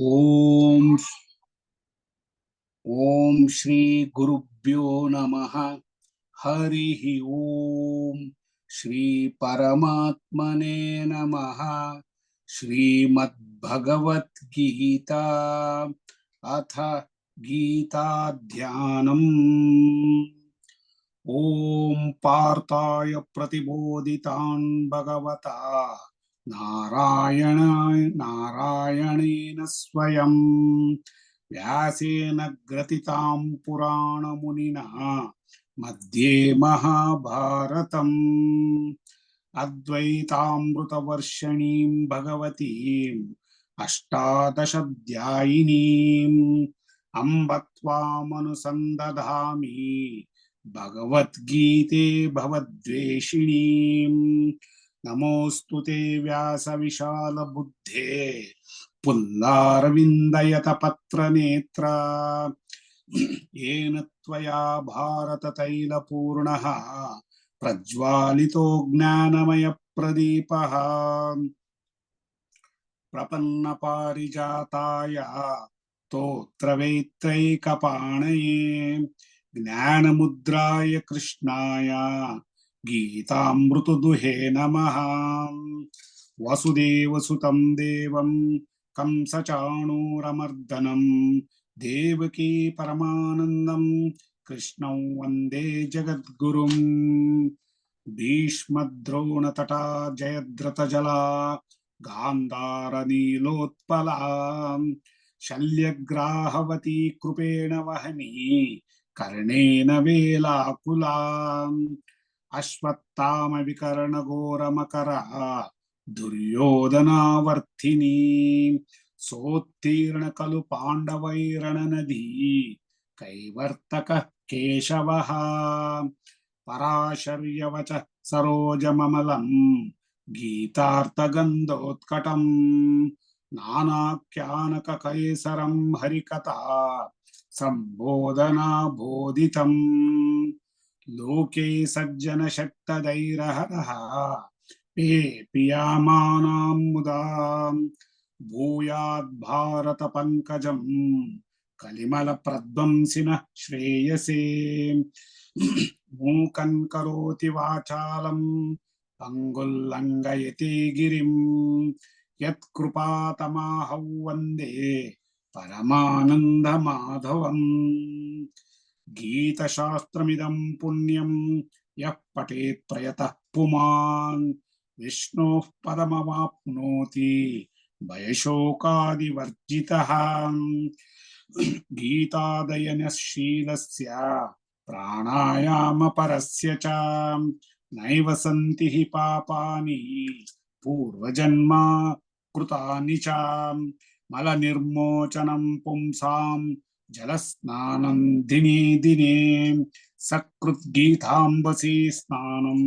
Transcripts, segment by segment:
ओम ओम श्री गुरुभ्यो नमः। हरिः ओम श्री परमात्मने नमः। श्रीमद्भगवत गीता अथ गीता ध्यानम्। ओम पार्थाय प्रतिबोधितान् भगवता नारायणेन स्वयं व्यासेन ग्रथितां पुराणमुनिना मध्ये महाभारतम् अद्वैतामृतवर्षिणीं भगवतीम् अष्टादशाध्यायिनीम् अम्ब त्वामनुसन्दधामि भगवद्गीते भवद्वेषिणीम्। नमोऽस्तु ते व्यासविशालबुद्धे पुल्लारविन्दयतपत्रनेत्रा येन त्वया भारततैलपूर्णः प्रज्वालितो ज्ञानमयप्रदीपः। प्रपन्नपारिजाताय स्तोत्रवेत्रैकपाणये ज्ञानमुद्राय कृष्णाय गीतामृतदुहे नमः। वसुदेवसुतं देवं कंसचाणूरमर्दनं देवकी परमानन्दं कृष्णं वन्दे जगद्गुरुम्। भीष्मद्रोणतटा जयद्रथजला गान्धारनीलोत्पला शल्यग्राहवती कृपेण वहनी कर्णेन वेलाकुला अश्वत्थामविकर्णघोरमकरा दुर्योधनावर्थिनी सोत्तीर्ण खलु पाण्डवैरणनदी कैवर्तकः केशवः पराशर्यवचः सरोजममलम् गीतार्थगन्धोत्कटम् नानाख्यानककैसरं हरिकथा सम्बोधना बोधितम् लोके सज्जनशक्तधैर्यहरः पेपीयमानां मुदा भूयाद् भारतपङ्कजम् कलिमलप्रध्वंसिनः श्रेयसे मूकं करोति वाचालं पंगुल्लंघयते गिरिं यत्कृपातमहं वन्दे परमानन्दमाधवम्। गीतशास्त्रमिदं पुण्यं यः पठेत् प्रयतः पुमान् विष्णोः पदमवाप्नोति भयशोकादिवर्जितः। गीतादयनशीलस्य प्राणायामपरस्य च नैव सन्ति हि पापानि पूर्वजन्म कृतानि च मलनिर्मोचनं पुंसां जलस्नानं दिने दिने सकृद्गीताम्बसी स्नानं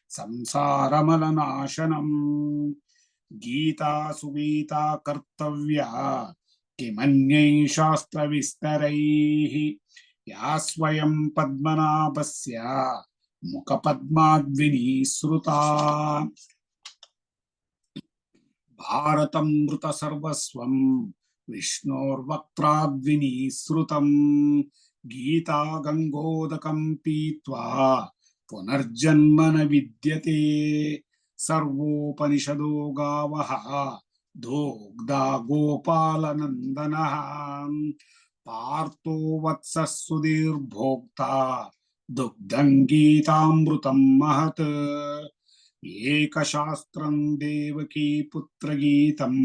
संसारमलनाशनम्। गीता सुगीता कर्तव्या किमन्यै शास्त्रविस्तरैः या स्वयं पद्मनाभस्य मुखपद्माद्विनिसृता। भारतमृत सर्वस्वं विष्णोर्वक्त्राद्विनिसृतं गीता गंगोदकं पीत्वा पुनर्जन्म न विद्यते सर्वोपनिषदो गावः दोग्धा गोपालनन्दनः पार्थो वत्सः सुधीर्भोक्ता दुग्धं गीतामृतं महत् एकशास्त्रं देवकी पुत्रगीतं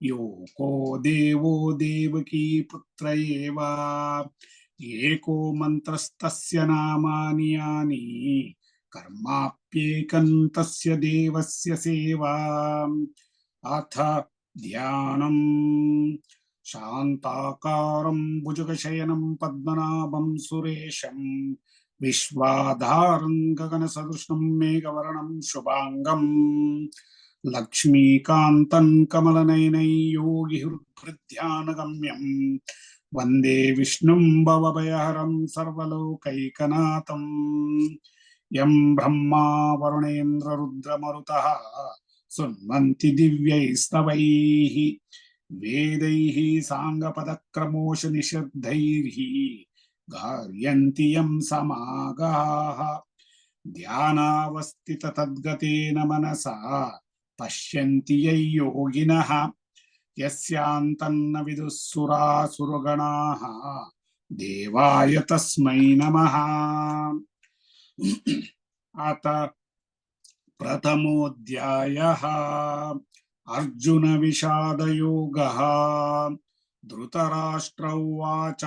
योको देवो देवकी पुत्र एव एको मन्त्रस्तस्य नामानि यानि कर्माप्येकं तस्य देवस्य सेवा। अथ ध्यानम् शान्ताकारं भुजगशयनं पद्मनाभं सुरेशं विश्वाधारं गगनसदृशं मेघवर्णं शुभांगं लक्ष्मीकान्तं कमलनयनं योगिहृद्ध्यानगम्यं वन्दे विष्णुं भवभयहरं सर्वलोकैकनाथं। यं ब्रह्मा वरुणेन्द्र रुद्रमरुतः सुन्वन्ति दिव्यैस्तवैः वेदैः साङ्गपदक्रमोशनिषद्धैः गार्यन्ति यं समागाः ध्यानावस्थित तद्गतेन मनसा पश्यन्ति यै योगिनः यस्यान्तन्न विदुः सुरासुरगणाः देवाय तस्मै नमः। अथ प्रथमोऽध्यायः अर्जुन विषादयोगः। धृतराष्ट्र उवाच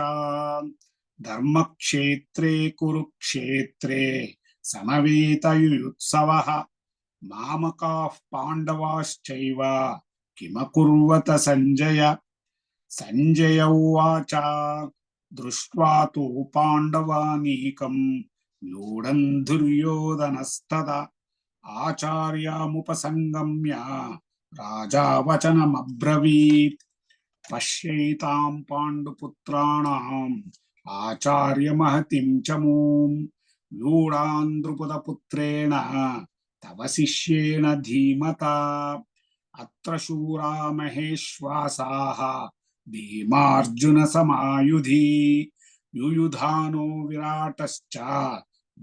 धर्मक्षेत्रे कुरुक्षेत्रे समवेतयुयुत्सवः मामकाः पाण्डवाश्चैव किमकुर्वत सञ्जय। सञ्जय उवाच दृष्ट्वा तु पाण्डवानीकं व्यूढं दुर्योधनस्तदा आचार्यामुपसंगम्य राजा वचनमब्रवीत् पश्यैतां पाण्डुपुत्राणाम् आचार्यमहतिं च मूं व्यूढां द्रुपदपुत्रेण तव शिष्येण धीमता अत्र शूरा महेश्वासाः भीमार्जुनसमायुधि युयुधानो विराटश्च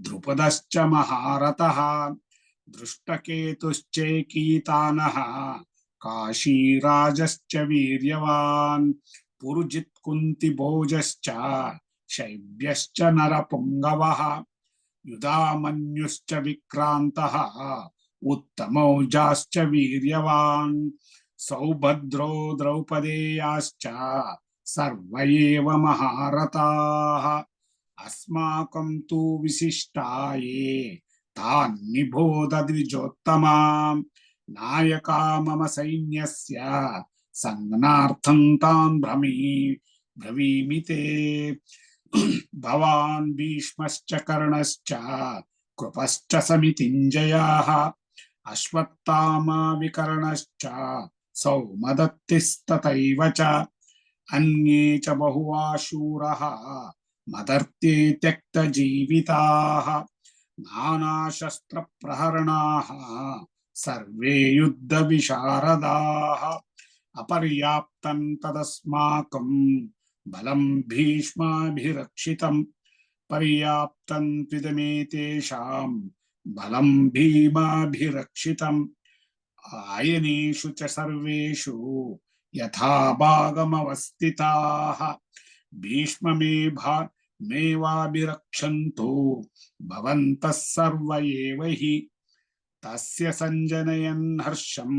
द्रुपदश्च महारथः दृष्टकेतुश्चैकीतानः काशीराजश्च वीर्यवान् पुरुजित्कुन्तिभोजश्च शैब्यश्च नरपुङ्गवः युधामन्युश्च विक्रान्तः उत्तमौजाश्च वीर्यवान् सौभद्रो द्रौपदेयाश्च सर्व एव महारथाः अस्माकं तु विशिष्टाये तान् निबोध द्विजोत्तमा नायका मम सैन्यस्य संज्ञार्थं तान् ब्रवीमि ते भवान् भीष्मश्च कर्णश्च कृपश्च समितिञ्जयः अश्वत्थामा विकर्णश्च सौमदत्तिस्तथैव च अन्ये च बहुवा शूरः मदर्थे त्यक्तजीविताः नानाशस्त्रप्रहरणाः सर्वे युद्धविशारदाः अपर्याप्तं तदस्माकं बलं भीष्माभिरक्षितं पर्याप्तं त्विदमेतेषां बलं भीमाभिरक्षितम् आयनेषु च सर्वेषु यथा भागमवस्थिताः भीष्ममेवाभिरक्षन्तु भवन्तः सर्व एव हि तस्य सञ्जनयन् हर्षं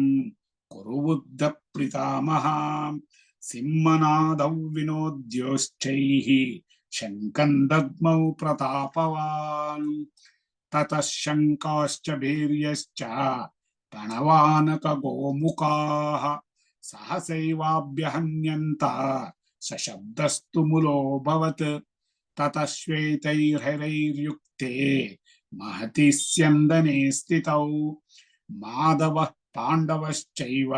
कुरुबुद्ध पितामहः सिंहनादौ विनोद्योश्चैः शङ्खं दद्मौ प्रतापवान् ततः शङ्काश्च भीर्यश्च प्रणवानकगोमुखाः सहसैवाभ्यहन्यन्त सशब्दस्तु मुलोऽभवत् ततः श्वेतैर्हरैर्युक्ते महति स्यन्दने स्थितौ माधवः पाण्डवश्चैव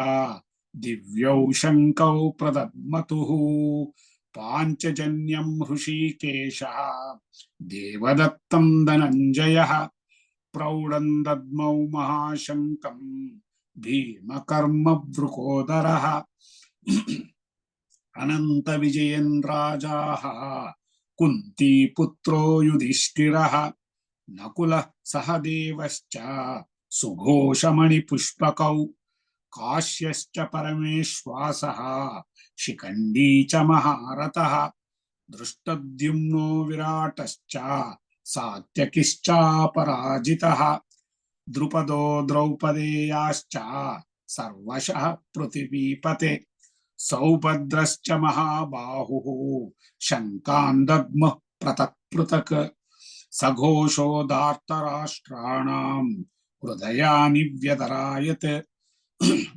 दिव्यौ शङ्कौ प्रदद्मतुः पाञ्चजन्यं हृषीकेशः देवदत्तं धनञ्जयः प्रौढं दद्मौ महाशङ्कं भीमकर्मवृकोदरः अनन्तविजयन् राजाः कुन्तीपुत्रो युधिष्ठिरः नकुलः सहदेवश्च सुघोषमणिपुष्पकौ काश्यश्च परमेश्वासः शिखण्डी च महारथः दृष्टद्युम्नो विराटश्च सात्यकिश्चापराजितः द्रुपदो द्रौपदेयाश्च सर्वशः पृथिवीपते सौभद्रश्च महाबाहुः शङ्कान् दद्मः पृथक् पृथक् सघोषो धार्तराष्ट्राणां हृदयानि व्यधरायत्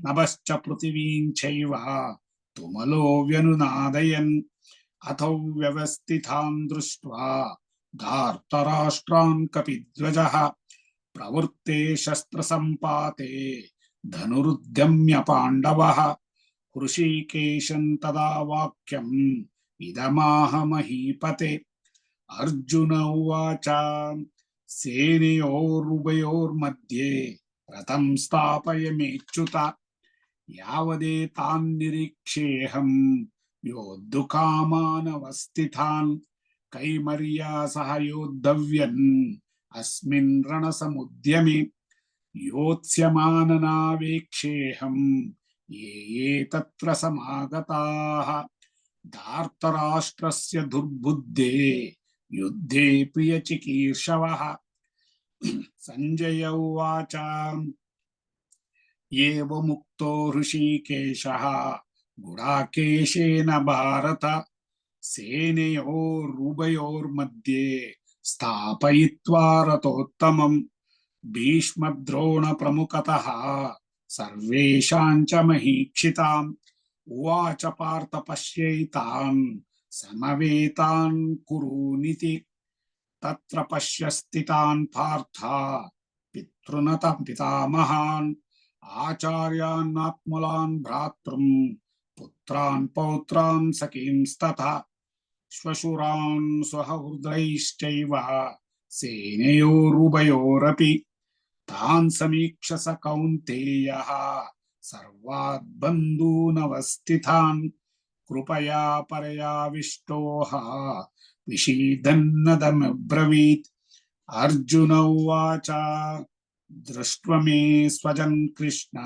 नभश्च पृथिवीं चैव तुमलो व्यनुनादयन् अथौ व्यवस्थितान् दृष्ट्वा धार्तराष्ट्रान् कपिध्वजः प्रवृत्ते शस्त्रसम्पाते धनुरुद्यम्य पाण्डवः हृषीकेशं तदा वाक्यम् इदमाह महीपते अर्जुन उवाच सेनयोरुभयोर्मध्ये रथं स्थापय मेच्युत यावदेतान्निरीक्षेऽहं योद्धुकामानवस्थितान् कैमर्या सह योद्धव्यन् अस्मिन् रणसमुद्यमे योत्स्यमाननावेक्षेऽहं ये ये तत्र समागताः धार्तराष्ट्रस्य दुर्बुद्धे युद्धे प्रियचिकीर्षवः। संजय उवाच एवमुक्तो ऋषिकेशः गुडाकेशेन भारत सेनयोरुभयोर्मध्ये स्थापयित्वा रथोत्तमम् भीष्मद्रोणप्रमुखतः सर्वेषां च महीक्षिताम् उवाच पार्थ पश्यैतान् समवेतान् कुरूनिति तत्र पश्य स्थितान् पार्थ पितॄन् पितामहान् आचार्यान् भ्रातॄन् पुत्रान् पौत्रान् सखींस्तथा श्वशुरान् स्वहृदयैश्चैव सेनयोरुभयोरपि तान् समीक्ष स कौन्तेयः सर्वाद्बन्धूनवस्थितान् कृपया परयाविष्टोः विषीदन्नदमब्रवीत्। अर्जुन उवाच दृष्ट्वा स्वजन् कृष्ण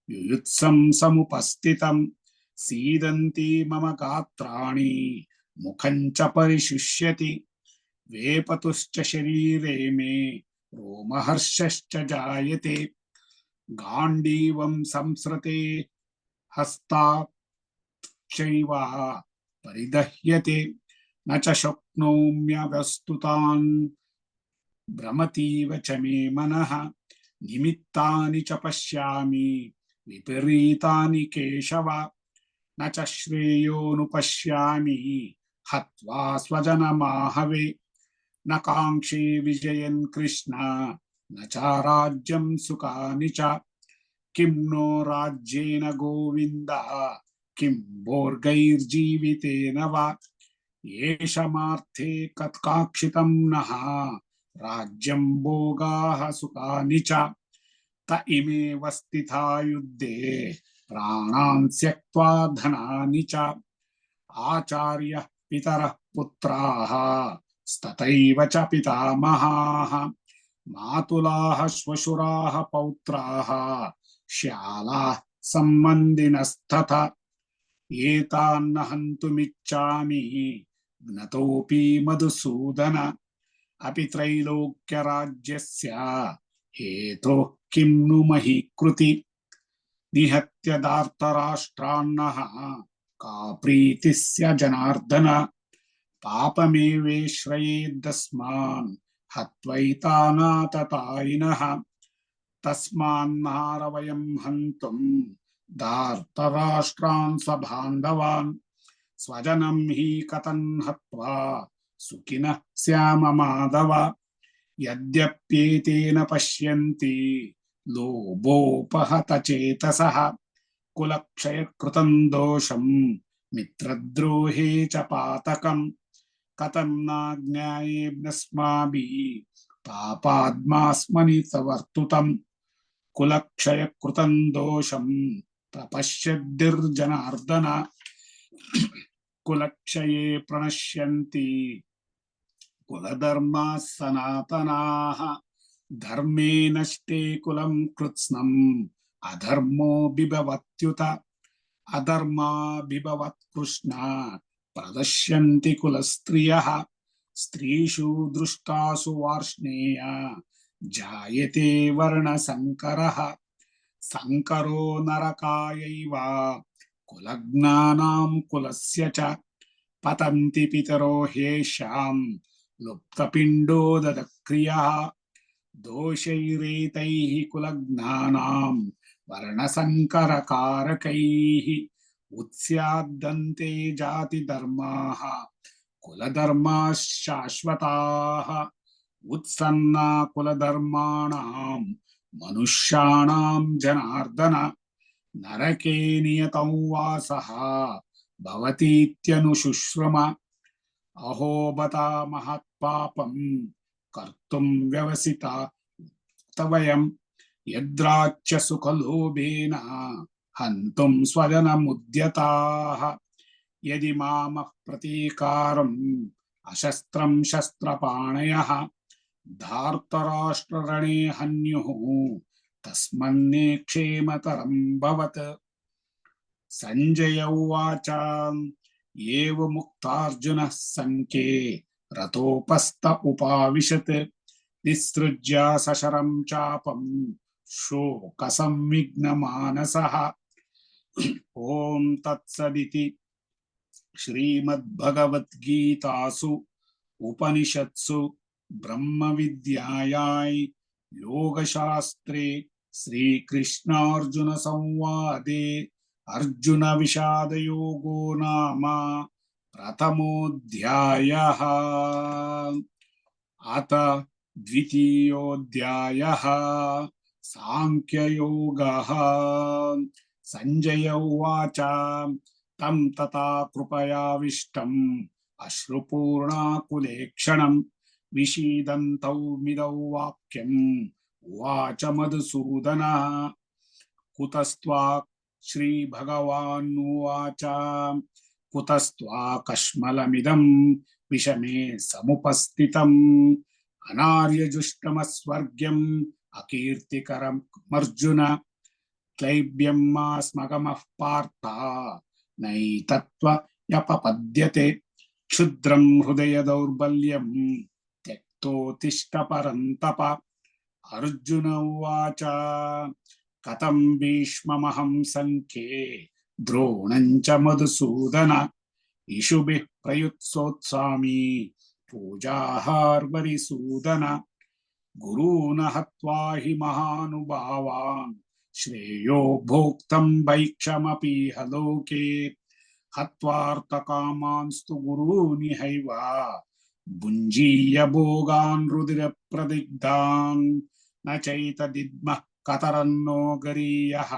युयुत्सं समुपस्थितं सीदन्ति मम गात्राणि मुखं च परिशुष्यति वेपतुश्च शरीरे मे रोमहर्षश्च जायते गाण्डीवं संसृते हस्ताक्षैव परिदह्यते न च शक्नोम्यवस्तुतान् भ्रमतीव च मे मनः निमित्तानि च पश्यामि विपरीतानि केशव न च श्रेयोनुपश्यामि हत्वा स्वजनमाहवे न काङ्क्षे विजयन् कृष्ण न च राज्यं सुखानि च किं नो राज्येन गोविन्द किं भोर्गैर्जीवितेन वा येषामर्थे कत्काक्षितं नः राज्यं भोगाः सुखानि च त इमेव स्थिता युद्धे प्राणान् त्यक्त्वा धनानि च आचार्यः पितरः पुत्राः स्तथैव च पितामहाः मातुलाः श्वशुराः पौत्राः श्यालाः सम्बन्धिनस्तथा एतान् हन्तुमिच्छामि ज्ञतोऽपि मधुसूदन अपि त्रैलोक्यराज्यस्य हेतोः किं नु मही कृति निहत्य धार्तराष्ट्रान्नः का प्रीतिस्य जनार्दन पापमेवेश्रयेदस्मान् हत्वैतानाततायिनः तस्मान्नार वयं हन्तुं धार्तराष्ट्रान् स्वबान्धवान् स्वजनं हि कथं हत्वा सुखिनः स्याम माधव यद्यप्येतेन पश्यन्ति लोभोपहत चेतसः कुलक्षयकृतं दोषं मित्रद्रोहे च पातकम् कथं नाज्ञायेऽस्माभिः पापाद्मास्मनि वर्तुतम् कुलक्षयकृतं दोषं प्रपश्यद्भिर्जनार्दन कुलक्षये प्रणश्यन्ति कुलधर्माः सनातनाः धर्मे नष्टे कुलं कृत्स्नम् अधर्मो बिभवत्युत अधर्माभिभवत् कृष्ण प्रदश्यन्ति कुलस्त्रियः स्त्रीषु दृष्टासु वार्ष्णेय जायते वर्णसङ्करः संकरो नरकायैव कुलज्ञानां कुलस्य च पतन्ति पितरो ह्येषां लुप्तपिण्डोदक्रियः दोषैरेतैः कुलज्ञानां वर्णसङ्करकारकैः उत्स्याद्दन्ते जातिधर्माः कुलधर्माः शाश्वताः उत्सन्ना कुलधर्माणां मनुष्याणां जनार्दन नरके नियतं वासः भवतीत्यनुशुश्रुम अहो बता महत्पापं कर्तुं व्यवसिता वयं यद्राच्य सुखलोभेन हन्तुं स्वजनमुद्यताः यदि मामः प्रतीकारम् अशस्त्रं शस्त्रपाणयः धार्तराष्ट्ररणे हन्युः तस्मन्ने क्षेमतरं भवत्। संजय उवाच एवमुक्तार्जुनः सङ्ख्ये रथोपस्थ उपाविशत् निःसृज्य सशरं चापं शोकसंविघ्नमानसः। ॐ तत्सदिति श्रीमद्भगवद्गीतासु उपनिषत्सु ब्रह्मविद्यायां योगशास्त्रे श्रीकृष्णार्जुनसंवादे अर्जुनविषादयोगो नाम प्रथमोऽध्यायः। अथ द्वितीयोऽध्यायः सांख्ययोगः। संजय उवाच तं तथा कृपयाविष्टम् अश्रुपूर्णाकुलेक्षणम् विषीदन्तौ मिदौ वाक्यम् उवाच मधुसूदनः। कुतस्त्वा श्रीभगवानुवाच कुतस्त्वा कश्मलमिदं विषमे समुपस्थितम् अनार्यजुष्टमस्वर्ग्यम् अकीर्तिकरमर्जुन क्लैब्यं मास्मगमः पार्थ नैतत्त्वयपपद्यते क्षुद्रं हृदय दौर्बल्यं त्यक्तोत्तिष्ठ परन्तप। अर्जुन उवाच कथं भीष्ममहं सङ्ख्ये द्रोणं च मधुसूदन इषुभिः प्रयुत्सोत्सामि पूजाहार्वरिसूदन गुरून् हत्वा हि महानुभावान् श्रेयो भोक्तं भैक्षमपीह लोके हत्वार्थकामांस्तु गुरूनिहैव भुञ्जीय भोगान् रुधिरप्रदिग्धान् न चैतदिद्मः कतरन्नो गरीयः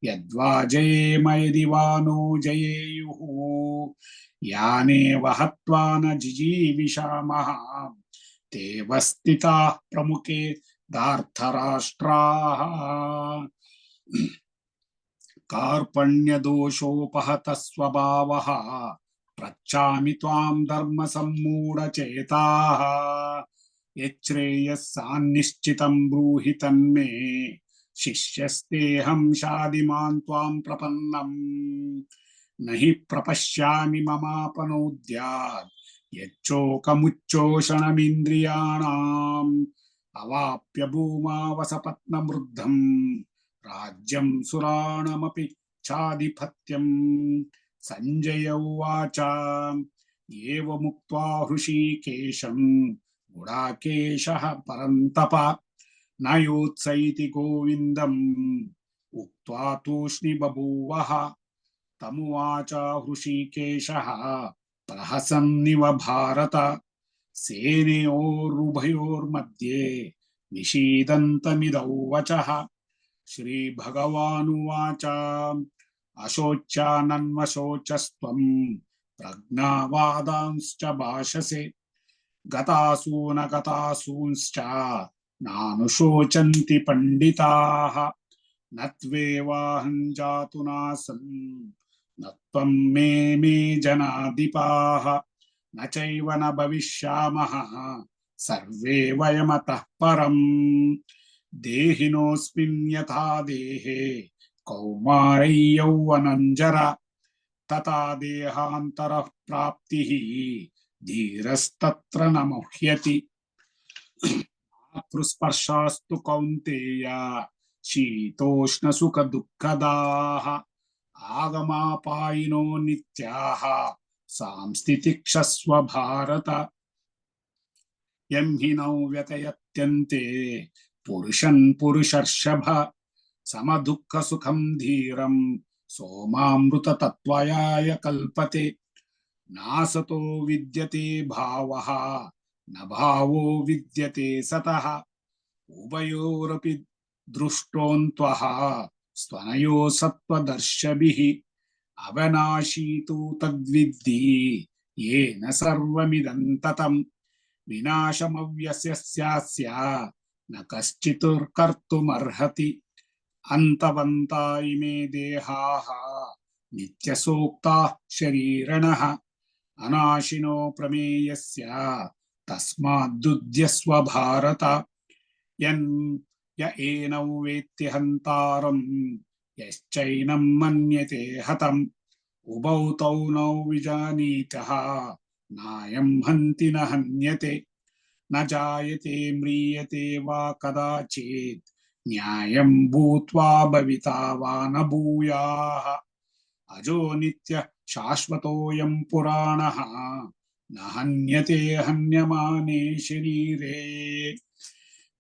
यद्वा जयेम यदि वा नो जयेयुः यानेव हत्वा न जिजीविषामः ते वस्थिताः प्रमुखे धार्तराष्ट्राः। कार्पण्यदोषोपहतः स्वभावः पृच्छामि त्वां धर्मसम्मूढचेताः यच्छ्रेयस्सान्निश्चितं ब्रूहि तन्मे शिष्यस्तेऽहं शाधिमान् त्वां प्रपन्नम् न हि प्रपश्यामि ममापनोद्यात् यच्चोकमुच्चोषणमिन्द्रियाणाम् अवाप्य भूमावसपत्नमृद्धम् राज्यं सुराणमपि चाधिपत्यम्। संजय उवाच एवमुक्त्वा हृषीकेशं गुडाकेशः परन्तप न योत्सैति गोविन्दम् उक्त्वा तूष्णीं तमुवाच हृषीकेशः प्रहसन्निव भारत सेनयोरुभयोर्मध्ये निषीदन्तमिदौ वचः। श्रीभगवानुवाच अशोच्यानन्वशोचस्त्वं प्रज्ञावादांश्च भाषसे गतासून गतासूंश्च नानुशोचन्ति पंडिताः न त्वेवाहं जातु नासन् न त्वं मे जनाधिपाः न चैव न भविष्यामः सर्वे वयमतः परम् देहिनोऽस्मिन् यथा देहे कौमारै यौवनं जरा तथा देहान्तरः प्राप्तिः धीरस्तत्र न मुह्यति। मातृस्पर्शास्तु कौन्तेय शीतोष्णसुखदुःखदाः आगमापायिनो नित्याः सांस्थितिक्षस्व भारत यं हि नौ व्यतयत्यन्ते पुरुषं पुरुषर्षभ समदुःखसुखं धीरं सोमामृततत्त्वयाय कल्पते नासतो विद्यते भावः न भावो विद्यते सतः उभयोरपि दृष्टोऽन्त्वः स्तनयो सत्त्वदर्शभिः अविनाशी तु तद्विद्धि येन सर्वमिदं ततम् विनाशमव्यस्यस्य न कश्चित् कर्तुमर्हति ಅಂತವಂತ ಇಮೇ ದೇಹಾಃ ನಿತ್ಯಸೂಕ್ತಾಃ ಶರೀರಿಣಃ ಅನಾಶಿನೋ ಪ್ರಮೇಯಸ್ಯ ತಸ್ಮಾದುದ್ಯಸ್ವ ಭಾರತ ಯನ್ ಯ ಏನೌ ವೇತ್ತಿ ಹಂತಾರಂ ಯಶ್ಚೈನಂ ಮನ್ಯತೆ ಹತಂ ಉಭೌ ತೌ ನೌ ವಿಜಾನೀತಃ ನಾಯಂ ಹಂತಿ ನ ಹನ್ಯತೆ ನ ಜಾಯತೆ ಮ್ರಿಯತೆ ವಾ ಕದಾಚಿತ್ ನ್ಯಾಯಂ ಭೂತ್ವಾ ಭವಿತಾ ವಾ ನ ಭೂಯಾಃ ಅಜೋ ನಿತ್ಯ ಶಾಶ್ವತೋಯಂ ಪುರಾಣಃ ನ ಹನ್ಯತೆ ಹನ್ಯಮಾನೇ ಶರೀರೇ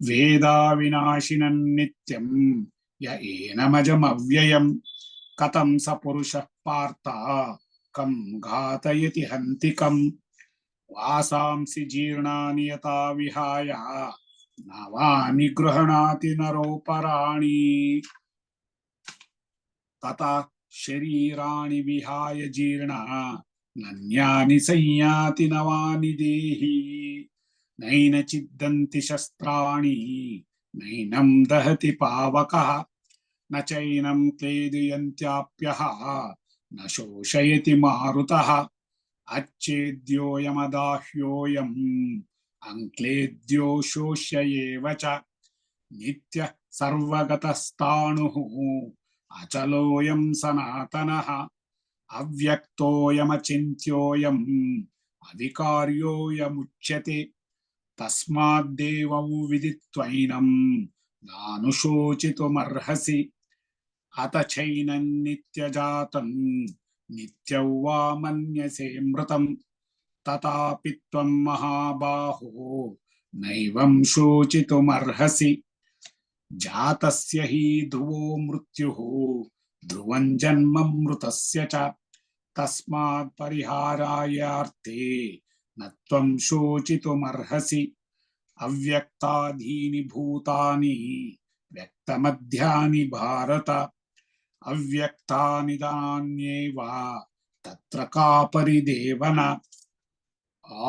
ವೇದಾ ವಿನಾಶಿನಂ ನಿತ್ಯಂ ಯ ಏನಮಜಮವ್ಯಯಂ ಕಥಂ ಸ ಪುರುಷಃ ಪಾರ್ಥ ಕಂ ಘಾತಯತಿ ಹಂತಿಕಂ ವಾಸಾಂಸಿ ಜೀರ್ಣಾನಿ ಯಥಾ ವಿಹಾಯ ನವಾನಿ ಗೃಹಣಾತಿ ನರೋಪರಾಣಿ ತಥಾ ಶರೀರಾಣಿ ವಿಹಾಯ ಜೀರ್ಣ ನನ್ಯಾನಿ ಸಂಯಾತಿ ನವಾನಿ ದೇಹಿ ನೈನ ಚಿದ್ದಂತಿ ಶಸ್ತ್ರಾಣಿ ನೈನಂ ದಹತಿ ಪಾವಕಃ ನ ಚೈನಂ ಕ್ಲೇದಯಂತ್ಯಾಪ್ಯಃ ನ ಶೋಷಯತಿ ಮಾರುತಃ अच्छेद्योऽयमदाह्योऽयम् अङ्क्लेद्यो शोष्य एव च नित्य सर्वगतस्ताणुः अचलोऽयं सनातनः अव्यक्तोऽयमचिन्त्योऽयम् अविकार्योऽयमुच्यते तस्माद्देवौ विदित्वैनं नानुशोचितुमर्हसि अत चैनं नित्यजातं नित्यौ वा मन्यसे मृतं तथापि त्वं महाबाहो नैवं शोचितुमर्हसि जातस्य हि ध्रुवो मृत्युः ध्रुवं जन्म मृतस्य च तस्मात् परिहारायार्थे न त्वं शोचितुमर्हसि अव्यक्तादीनि भूतानि व्यक्तमध्यानि भारत अव्यक्तानिदान्येव तत्र का परिदेवना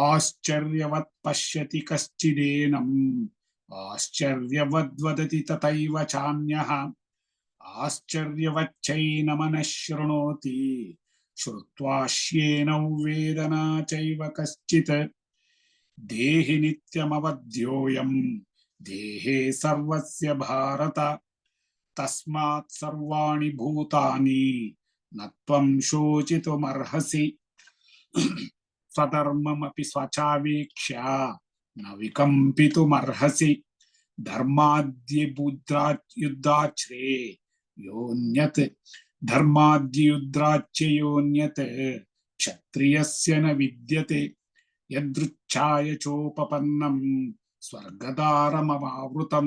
आश्चर्यवत् पश्यति कश्चिदेनम् आश्चर्यवद्वदति तथैव चान्यः आश्चर्यवच्चैनमनः शृणोति श्रुत्वाश्येनौ वेदना चैव कश्चित् देहि नित्यमवध्योऽयं देहे सर्वस्य भारत तस्मात् सर्वाणि भूतानि न त्वं शोचितुमर्हसि स्वधर्ममपि स्वचावीक्ष्य न विकम्पितुमर्हसि धर्माद्युद्धाच्रे योऽन्यत् धर्माद्युद्धाच्योऽन्यत् क्षत्रियस्य न विद्यते यदृच्छाय चोपपन्नं स्वर्गद्वारमवावृतं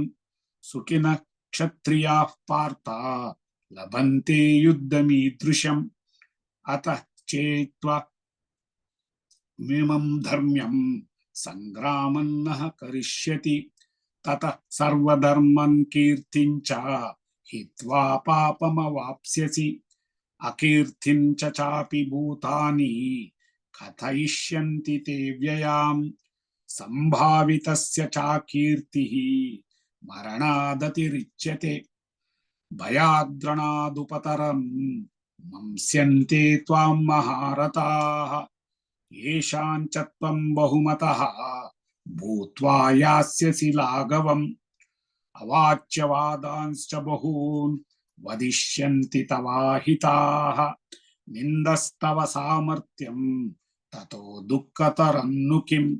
सुखिनः क्षत्रियाः पार्थ लभन्ते युद्धमीदृशम् अतः चेत्त्वा मिमं धर्म्यं संग्रामं नः करिष्यति ततः सर्वधर्मं कीर्तिं च हित्वा पापमवाप्स्यसि अकीर्तिं च चापि भूतानि कथयिष्यन्ति ते व्ययाम् संभावितस्य च कीर्तिः मरणादतिरिच्यते भयाद्रणादुपतरम् मंस्यन्ते त्वां महारथाः येषां च त्वं बहुमतः भूत्वा यास्यसि लाघवम् अवाच्यवादांश्च बहून् वदिष्यन्ति तवाहिताः निन्दस्तव सामर्थ्यं ततो दुःखतरं नु किम्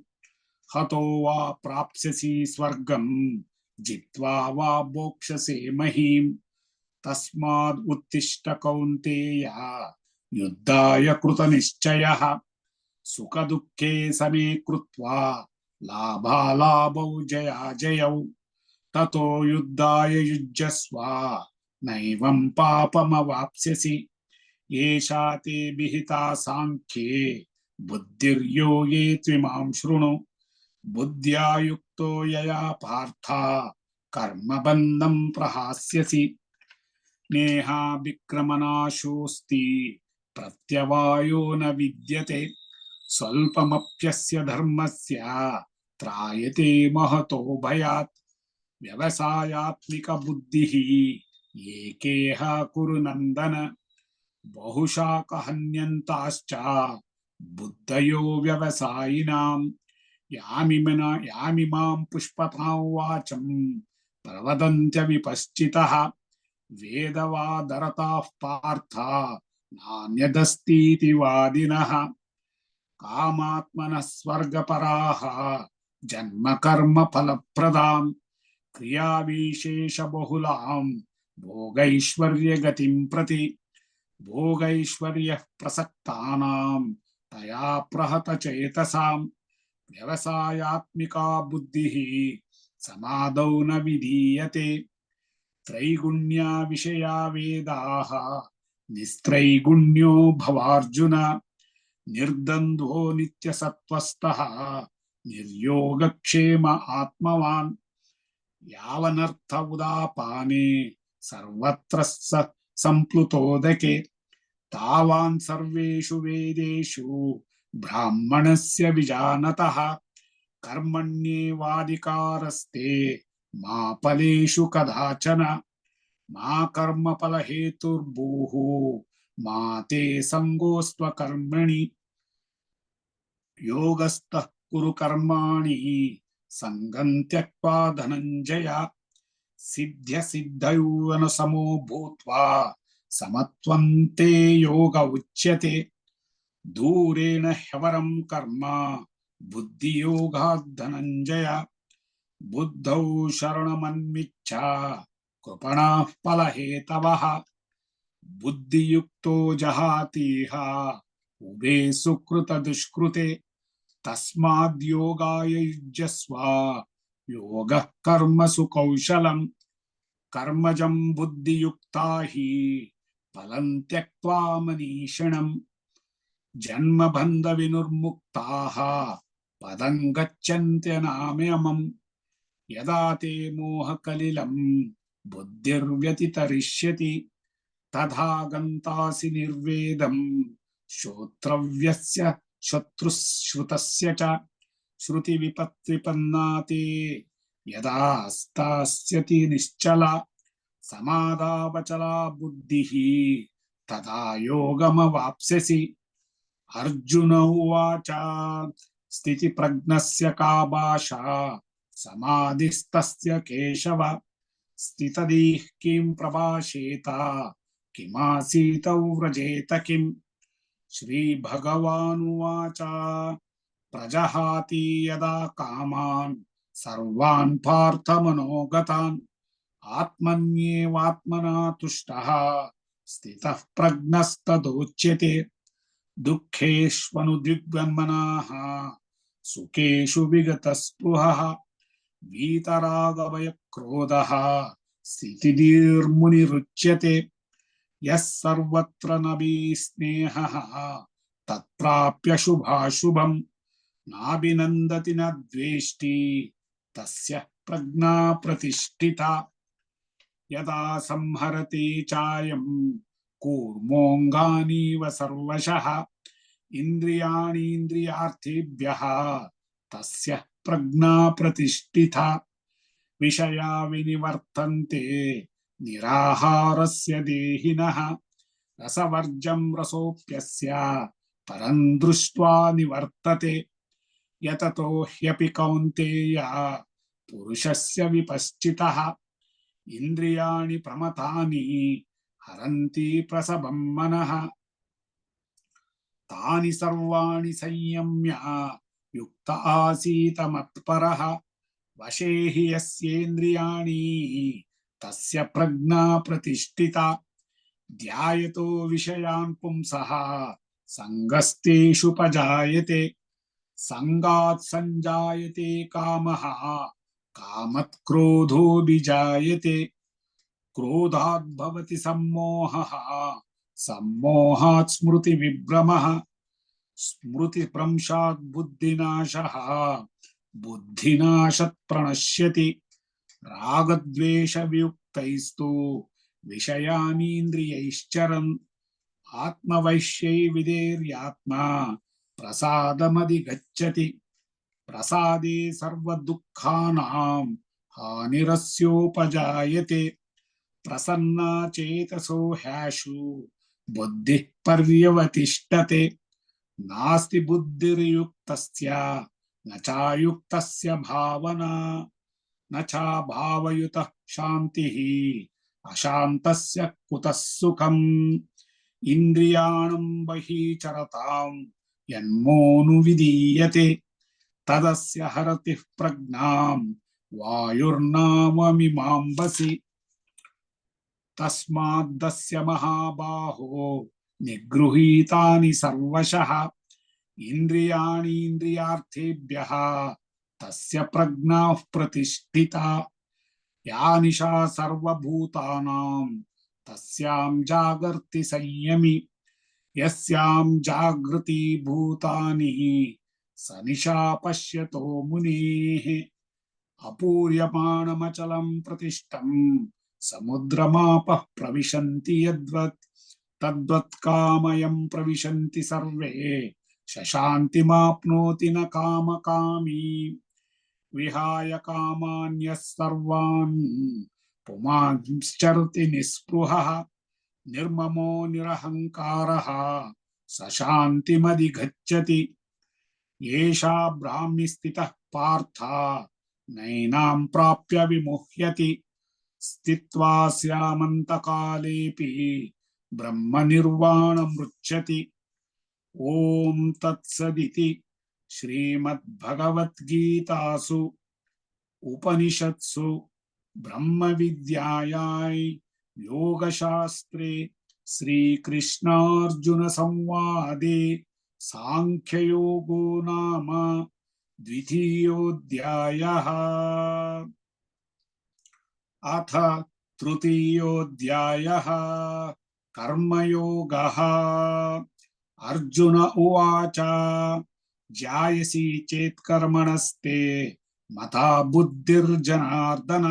हतो वा प्राप्स्यसि स्वर्गं जित्वा वा भोक्ष्यसे महीम् तस्माद् उत्तिष्ठ कौन्तेय युद्धाय कृतनिश्चयः सुखदुःखे समे कृत्वा लाभालाभौ जयाजयौ ततो युद्धाय युज्यस्व नैवं पापमवाप्स्यसि एषा ते विहिता सांख्ये बुद्धिर्योगे त्विमां शृणु बुद्ध्या युक्तो यया पार्थ कर्मबन्धं प्रहास्यसि नेहा विक्रमनाशोऽस्ति प्रत्यवायो न विद्यते स्वल्पमप्यस्य धर्मस्य त्रायते महतो भयात् व्यवसायात्मिक बुद्धिः ಏಕೇಹ ಕುರು ನಂದನ ಬಹುಶಾಕ ಹನ್ಯಂತಾಶ್ಚ ಬುದ್ಧಯೋ ವ್ಯವಸಾಯಿನಾಂ ಯಾಮಿಮಾಂ ಪುಷ್ಪತಾಂ ವಾಚಂ ಪ್ರವದಂತ್ಯ ವಿಪಶ್ಚಿತಃ ವೇದವಾದರತಾಃ ಪಾರ್ಥ ನಾನ್ಯದಸ್ತೀತಿ ವಾದಿನಃ ಕಾಮಾತ್ಮನಃ ಸ್ವರ್ಗಪರಾಃ ಜನ್ಮ ಕರ್ಮ ಫಲಪ್ರದಾಂ ಕ್ರಿಯಾವಿಶೇಷ ಬಹುಲಾಂ ಭೋಗೈಶ್ವರ್ಯ ಗತಿಂ ಪ್ರತಿ ಭೋಗೈಶ್ವರ್ಯ ಪ್ರಸಕ್ತಾನಾಂ ತಯಾ ಪ್ರಹತ ಚೇತಸಾಂ ವ್ಯವಸಾಯಾತ್ಮಿಕಾ ಬುದ್ಧಿಃ ಸಮಾದೌ ನ ವಿಧೀಯತೆ ತ್ರೈಗುಣ್ಯ ವಿಷಯಾ ವೇದಾಃ ನಿಸ್ತ್ರೈಗುಣ್ಯೋ ಭವಾರ್ಜುನ ನಿರ್ದ್ವಂದ್ವೋ ನಿತ್ಯಸತ್ವಸ್ಥಃ ನಿರ್ಯೋಗಕ್ಷೇಮ ಆತ್ಮವಾನ್ ಯಾವನರ್ಥ ಉದಾಪಾನೆ ಸರ್ವತ್ರ ಸಂಪ್ಲುತೋದಕೆ ತಾವಾನ್ ಸರ್ವೇಷು ವೇದೇಷು ಬ್ರಾಹ್ಮಣಸ್ಯ ವಿಜಾನತಃ ಕರ್ಮಣ್ಯೇವಾಧಿಕಾರಸ್ತೆ ಮಾ ಫಲೇಷು ಕದಾಚನ ಮಾ ಕರ್ಮಫಲ ಹೇತುರ್ಭೂಃ ಮಾ ತೇ ಸಂಗೋಸ್ತ್ವ ಕರ್ಮಣಿ ಯೋಗಸ್ಥಃ ಕುರು ಕರ್ಮಾಣಿ ಸಂಗಂ ತ್ಯಕ್ವಾ ಧನಂಜಯ ಸಿದ್ಧ್ಯ ಸಿದ್ಧಯೋನ ಸಮೋ ಭೂತ್ವಾ ಸಮತ್ವಂತೆ ಯೋಗ ಉಚ್ಯತೆ ದೂರೇಣ ಹ್ಯವರಂ ಕರ್ಮ ಬುದ್ಧಿಯೋಗಾದ್ ಧನಂಜಯ ಬುದ್ಧೌ ಶರಣಮನ್ವಿಚ್ಛ ಕೃಪಣಾಃ ಫಲಹೇತವಃ ಬುದ್ಧಿಯುಕ್ತೋ ಜಹಾತೀಹ ಉಭೇ ಸುಕೃತ ದುಷ್ಕೃತೆ ತಸ್ಮಾದ್ಯೋಗಾಯ ಯುಜ್ಯಸ್ವ ಯೋಗಃ ಕರ್ಮಸು ಕೌಶಲಂ ಕರ್ಮಜಂ ಬುದ್ಧಿಯುಕ್ತಾ ಹಿ ಫಲಂ ತ್ಯಕ್ತ್ವಾ ಮನೀಷಿಣಂ ಜನ್ಮಬಂಧ ವಿನಿರ್ಮುಕ್ತಾಃ ಪದಂ ಗಚ್ಚನ್ತ್ಯನಾಮ್ಯಮಂ ಯದಾ ತೇ ಮೋಹಕಲಿಲಂ ಬುದ್ಧಿರ್ವ್ಯತಿತರಿಷ್ಯತಿ ತಥಾ ಗಂತಾಸಿ ನಿರ್ವೇದಂ ಶ್ರೋತ್ರವ್ಯಸ್ಯ ಶತ್ರುಶ್ರುತಸ್ಯ ಚ ಶ್ರುತಿ ವಿಪತ್ವಿಪನ್ನಾತೆ ಯದಾ ಸ್ಥಾಸ್ಯತಿ ನಿಶ್ಚಲ ಸಮಾಧಾವಚಲಾ ಬುದ್ಧಿಃ ತದಾ ಯೋಗಮವಾಪ್ಸ್ಯಸಿ ಅರ್ಜುನ ಉವಾಚ ಸ್ಥಿತಿ ಪ್ರಜ್ಞಸ್ಯ ಕಾ ಭಾಷಾ ಸಮಾಧಿಸ್ತಸ್ಯ ಕೇಶವ ಸ್ಥಿತದೀಃ ಕಿಂ ಪ್ರಭಾಷೇತ ಕಿಮಾಸೀತ ವ್ರಜೇತ ಕಿಂ ಶ್ರೀ ಭಗವಾನುವಾಚ ಪ್ರಜಹಾತಿ ಯದಾ ಕಾಮಾನ್ ಸರ್ವಾನ್ ಪಾರ್ಥ ಮನೋಗತಾನ್ ಆತ್ಮನ್ಯೇವಾತ್ಮನಾ ತುಷ್ಟಃ ಸ್ಥಿತಃ ಪ್ರಜ್ಞಸ್ತದೋಚ್ಯತೆ ದುಃಖೇಷ್ವನುದ್ವಿಗ್ನಮನಃ ಸುಖೇಷು ವಿಗತಸ್ಪೃಹಃ ವೀತರಾಗಭಯಕ್ರೋಧಃ ಸ್ಥಿತಿಧೀರ್ಮುನಿರುಚ್ಯತೆ ಯಃ ಸರ್ವತ್ರ ನಭೀಸ್ನೇಹಃ ತತ್ಪ್ರಾಪ್ಯ ಶುಭಾಶುಭಂ ನಾಭಿನಂದತಿ ನ ದ್ವೇಷ್ಟಿ ತಸ್ಯ ಪ್ರಜ್ಞಾ ಪ್ರತಿಷ್ಠಿತಾ ಯದಾ ಸಂಹರತಿ ಚಾಯಂ ಕೂರ್ಮೋಂಗಾನೀವ ಸರ್ವಶಃ ಇಂದ್ರಿಯಾಣೀಂದ್ರಿಯಾರ್ಥೇಭ್ಯಃ ತಸ್ಯ ಪ್ರಜ್ಞಾ ಪ್ರತಿಷ್ಠಿತಾ ವಿಷಯಾ ವಿನಿವರ್ತಂತೆ ನಿರಾಹಾರಸ್ಯ ದೇಹಿನಃ ರಸವರ್ಜಂ ರಸೋಪ್ಯಸ್ಯ ಪರಂ ದೃಷ್ಟ್ವಾ ನಿವರ್ತತೆ ಯತತೋ ಹ್ಯಪಿ ಕೌಂತೇಯ ಪುರುಷಸ್ಯ ವಿಪಶ್ಚಿತಃ ಇಂದ್ರಿಯಾಣಿ ಪ್ರಮಥಾನಿ ಹರಂತಿ ಪ್ರಸಭಂ ಮನಃ ತಾನಿ ಸರ್ವಾಣಿ ಸಂಯಮ್ಯ ಯುಕ್ತ ಆಸೀತ ಮತ್ಪರಃ ವಶೇ ಹಿ ಯಸ್ಯೇಂದ್ರಿಯಾಣಿ ತಸ್ಯ ಪ್ರಜ್ಞಾ ಪ್ರತಿಷ್ಠಿತಾ ಧ್ಯಾಯತೋ ವಿಷಯಾನ್ ಪುಂಸಃ ಸಂಗಸ್ತೇಷುಪಜಾಯತೆ ಸಂಗಾತ್ ಸಂಜಾಯತೆ ಕಾಮಃ ಕಾಮತ್ ಕ್ರೋಧೋಭಿಜಾಯತೆ ಕ್ರೋಧಾತ್ ಭವತಿ ಸಮ್ಮೋಹಃ ಸಮ್ಮೋಹಾತ್ ಸ್ಮೃತಿ ವಿಭ್ರಮಃ ಸ್ಮೃತಿ ಭ್ರಂಶಾತ್ ಬುದ್ಧಿನಾಶಃ ಬುದ್ಧಿನಾಶಾತ್ ಪ್ರಣಶ್ಯತಿ ರಾಗದ್ವೇಷ ವಿಯುಕ್ತೈಸ್ತು ವಿಷಯಾನೀಂದ್ರಿಯೈಶ್ಚರನ್ ಆತ್ಮವೈಶ್ಯೈ ವಿಧೇರ್ಯಾತ್ಮ ಪ್ರಸಾದಮಧಿಗಚ್ಚತಿ ಪ್ರಸಾದೇ ಸರ್ವದುಃಖಾನಾಂ ಹಾನಿರಸ್ಯೋಪಜಾಯತೆ प्रसन्ना चेतसो ह्याशु बुद्धिः पर्यवतिष्ठते नास्ति बुद्धिर्युक्तस्य न चायुक्तस्य भावना न चा भावयुतः शान्तिः अशान्तस्य कुतः सुखम् इन्द्रियाणां बहिः चरतां यन्मोनुविधीयते तदस्य हरति प्रज्ञां वायुर्नावमिमाम्बसि तस्माद्दस्य महाबाहो निगृहीतानि सर्वशः इन्द्रियाणि इन्द्रियार्थेभ्यः तस्य प्रज्ञाः प्रतिष्ठिता या निशा सर्वभूतानां तस्यां जागर्ति संयमी यस्यां जागृति भूतानि स निशा पश्यतो मुनेः अपूर्यमाणमचलं प्रतिष्ठं समुद्रमापः प्रविशन्ति यद्वत् तद्वत् कामयं प्रविशन्ति सर्वे शशान्तिमाप्नोति न कामकामी विहाय कामान्यः सर्वान् पुमांश्चरति निःस्पृहः निर्ममो निरहङ्कारः स शान्तिमधिगच्छति येषा ब्राह्मी स्थितः पार्थ नैनां प्राप्य विमुह्यति स्थित्वा स्यामन्तकालेऽपि ब्रह्मनिर्वाणमृच्छति ॐ तत्सदिति श्रीमद्भगवद्गीतासु उपनिषत्सु ब्रह्मविद्यायां योगशास्त्रे श्रीकृष्णार्जुनसंवादे सांख्ययोगो नाम द्वितीयोऽध्यायः अथ तृतीयोऽध्यायः कर्मयोगः अर्जुन उवाच ज्यायसि चेत् कर्मणस्ते मता बुद्धिर्जनार्दन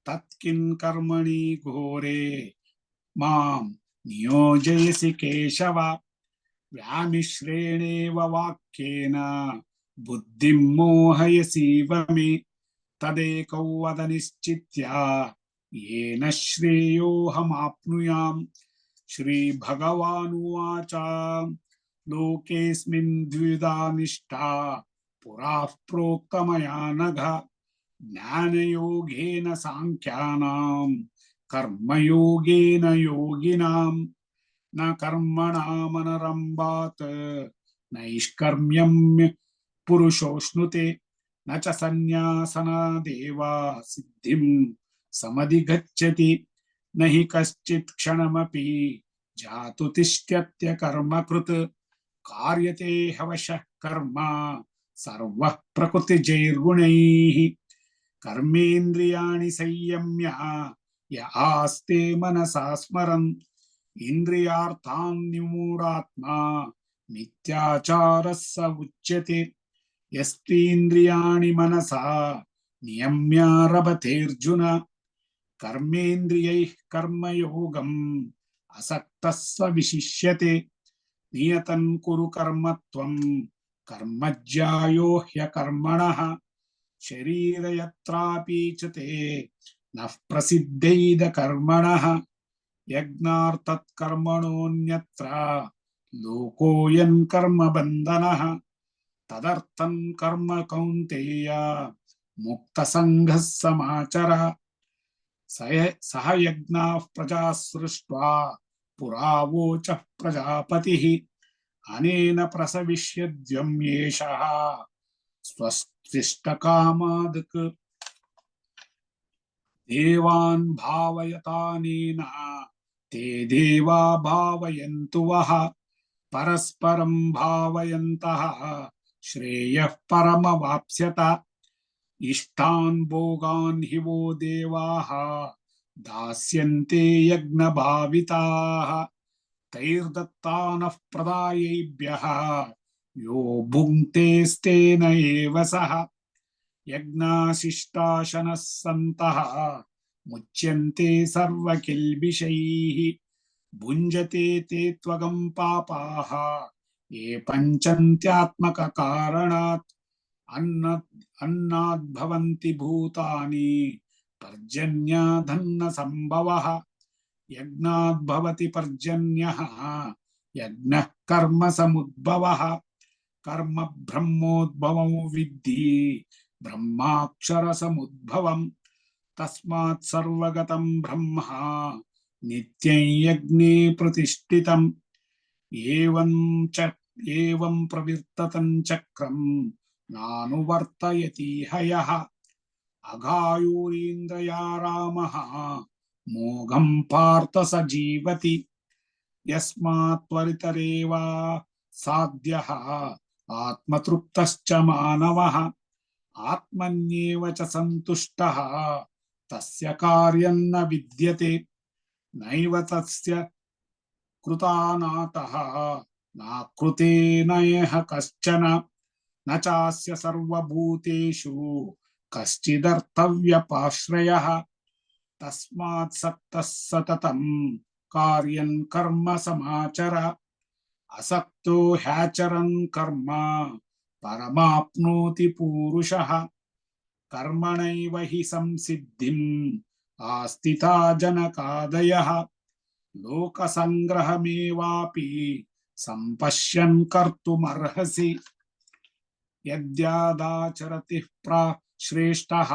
तत्किं कर्मणि घोरे मां नियोजयसि केशव व्यामिश्रेणेव वाक्येन बुद्धिं मोहयसीव मे तदेकौ वद निश्चित्य येन श्रेयोऽहमाप्नुयाम् श्रीभगवानुवाच लोकेऽस्मिन् द्विविधा निष्ठा पुरा प्रोक्ता मया नघ ज्ञानयोगेन सांख्यानां कर्मयोगेन योगिनां न कर्मणामनरम्भात् नैष्कर्म्यं पुरुषोऽश्नुते न च सन्न्यासनादेव सिद्धिं समधिगच्छति न हि कश्चित् क्षणमपि जातु तिष्ठत्य कर्मकृत् कार्यते हवशः कर्म सर्वः प्रकृतिजैर्गुणैः कर्मेन्द्रियाणि संयम्य य आस्ते मनसा स्मरन् इन्द्रियार्थान् निमूढात्मा मिथ्याचारः स उच्यते यस्त्विन्द्रियाणि मनसा नियम्य रभतेऽर्जुन कर्मेन्द्रियैः कर्मयोगम् असक्तः स विशिष्यते नियतं कुरु कर्म त्वं कर्मज्यायो ह्यकर्मणः शरीरयत्रापि च ते नः प्रसिद्धेद कर्मणः यज्ञार्थत् कर्मणोऽन्यत्र लोकोऽयं कर्मबन्धनः तदर्थं कर्म कौन्तेय मुक्तसङ्गः समाचर सह यज्ञाः प्रजा सृष्ट्वा पुरा वोचः प्रजापतिः अनेन प्रसविष्यद्यं येषः स्वस्तिष्ठकामादृक् देवान् भावयतानेन ते देवा भावयन्तु वः परस्परं भावयन्तः श्रेयः परमवाप्स्यत इष्टान् भोगान् हि वो देवाः दास्यन्ते यज्ञभाविताः तैर्दत्तानः प्रदायैभ्यः यो भुङ्क्तेस्तेन एव सः यज्ञाशिष्टाशनः सन्तः मुच्यन्ते सर्वकिल्बिषैः भुञ्जते ते त्वगं पापाः ये पञ्चन्त्यात्मककारणात् अन्नाद्भवन्ति भूतानि पर्जन्याधन्न संभवः यज्ञात् भवति पर्जन्यः यज्ञः कर्म समुद्भवः कर्म ब्रह्मोद्भवं विद्धि ब्रह्माक्षर समुद्भवम् तस्मात् सर्वगतं ब्रह्म नित्यं यज्ञे प्रतिष्ठितम् एवं प्रवर्ततं चक्रं नानुवर्तयति हयः अघायुरीन्द्रया रामः मोघं पार्थ स जीवति यस्मात् त्वरितरेव साध्यः आत्मतृप्तश्च मानवः आत्मन्येव च सन्तुष्टः तस्य कार्यं न विद्यते नैव तस्य कृतानातः नाकृते नयः कश्चन न चास्य सर्वभूतेषु कश्चिदर्थव्यपाश्रयः तस्मात् सक्तः सततं कार्यं कर्म समाचर असक्तो ह्याचरन् कर्म परमाप्नोति पूरुषः कर्मणैव हि संसिद्धिम् आस्थिता जनकादयः लोकसंग्रहमेवापि सम्पश्यन् कर्तुमर्हसि यद्यादाचरति श्रेष्ठः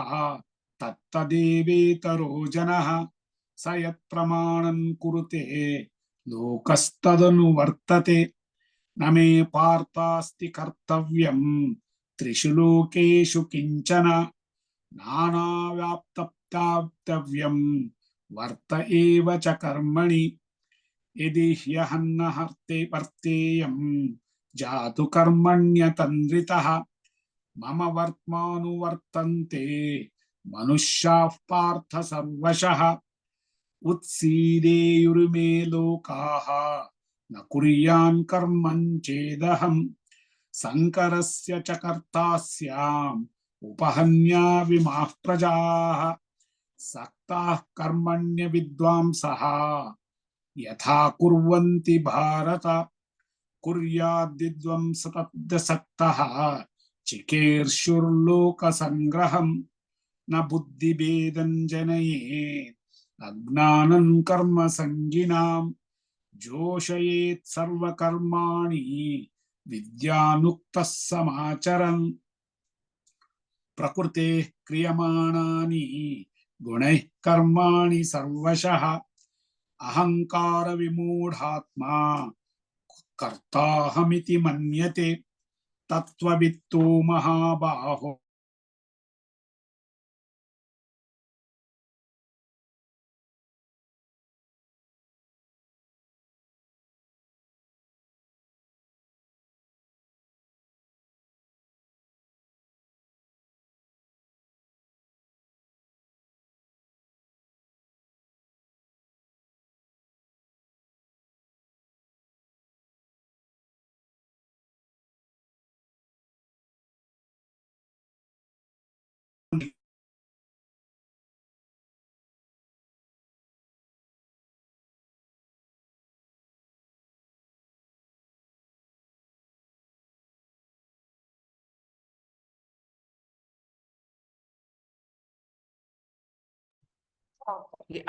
तत्तदेवेतरो जनः स यत्प्रमाणं कुरुते लोकस्तदनुवर्तते न मे पार्थास्ति कर्तव्यं त्रिषु लोकेषु किञ्चन नानाव्याप्तव्यं वर्त एव च कर्मणि यदि ह्यहन्न हर्ते वर्तेयं जातु कर्मण्यतन्द्रितः मम वर्त्मानुवर्तन्ते मनुष्याः पार्थ सर्वशः उत्सीदेयुर्मे लोकाः न कुर्यान् कर्मं चेदहं शङ्करस्य च कर्ता स्याम् उपहन्या विमाः प्रजाः सक्ताः कर्मण्य विद्वांसः यथा कुर्वन्ति भारत कुर्याद्विद्वंसतद्दसक्तः चिकीर्षुर्लोकसङ्ग्रहं न बुद्धिभेदं जनयेत् अज्ञानं कर्म संगिनां जोषयेत् सर्वकर्माणि विद्यानुक्तः समाचरन् प्रकृते क्रियमाणानि गुणैः कर्माणि सर्वशः अहंकार विमूढात्मा कर्ताहमिति मन्यते तत्त्ववित्तो महाबाहो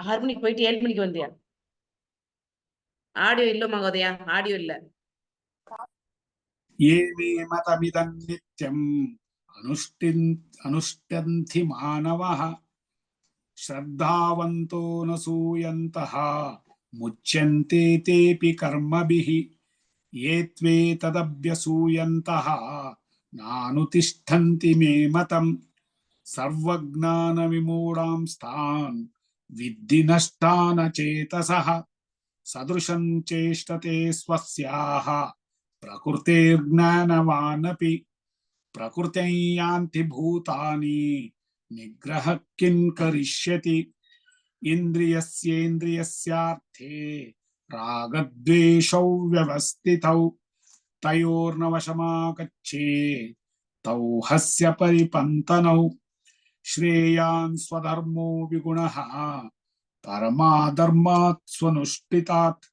ஹார்மோனிக்கு போயிட்டு 7 மணிக்கு வந்தியா? ஆடியோ இல்ல மகோதயா, ஆடியோ இல்ல. ये मे मतमिदं नित्यम् अनुष्ठन्ति मानवः श्रद्धावन्तो न सूयन्तः मुच्यन्ते तेऽपि कर्मभिः ये त्वेतदभ्यसूयन्तः नानुतिष्ठन्ति मे मतम् सर्वज्ञानविमूढांस्तान् विद्धि नष्टान चेतसः सदृशं चेष्टते स्वस्याः प्रकृतेर्ज्ञानवानपि प्रकृतिं यान्ति भूतानि निग्रह किं करिष्यति इन्द्रियस्येन्द्रियस्यार्थे रागद्वेषौ व्यवस्थितौ तयोर्नवशमागच्छेत् तौ हस्य परिपन्तनौ श्रेयान् स्वधर्मो विगुणः परमाधर्मात् स्वनुष्ठितात्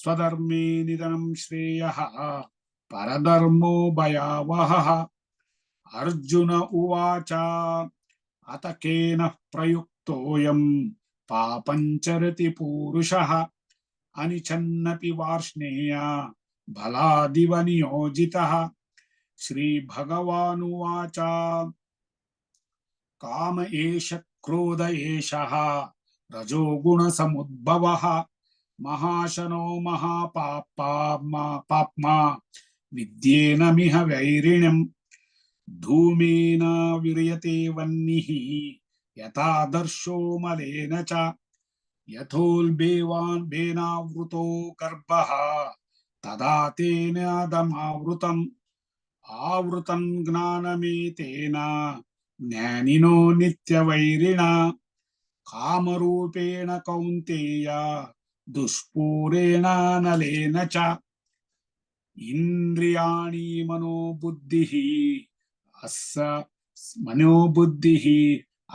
स्वधर्मे निधनं श्रेयः परधर्मो भयावहः अर्जुन उवाच अत केन प्रयुक्तो युक्तोऽयं पापञ्चरति पूरुषः अनिच्छन्नपि वार्ष्णेय बलादिव नियोजितः। श्रीभगवानुवाच काम एष क्रोध एषः रजोगुणसमुद्भवः महाशनो महापाप्मा विद्येनमिह वैरिणम् धूमेन विर्यते वह्निः यथादर्शो मलेन च यथोल्बेनावृतो गर्भः तदा तेन अधमावृतम् आवृतं ज्ञानमेतेन ज्ञानिनो नित्यवैरिणा कामरूपेण कौन्तेय दुष्पूरेण नलेन च इन्द्रियाणि मनोबुद्धिः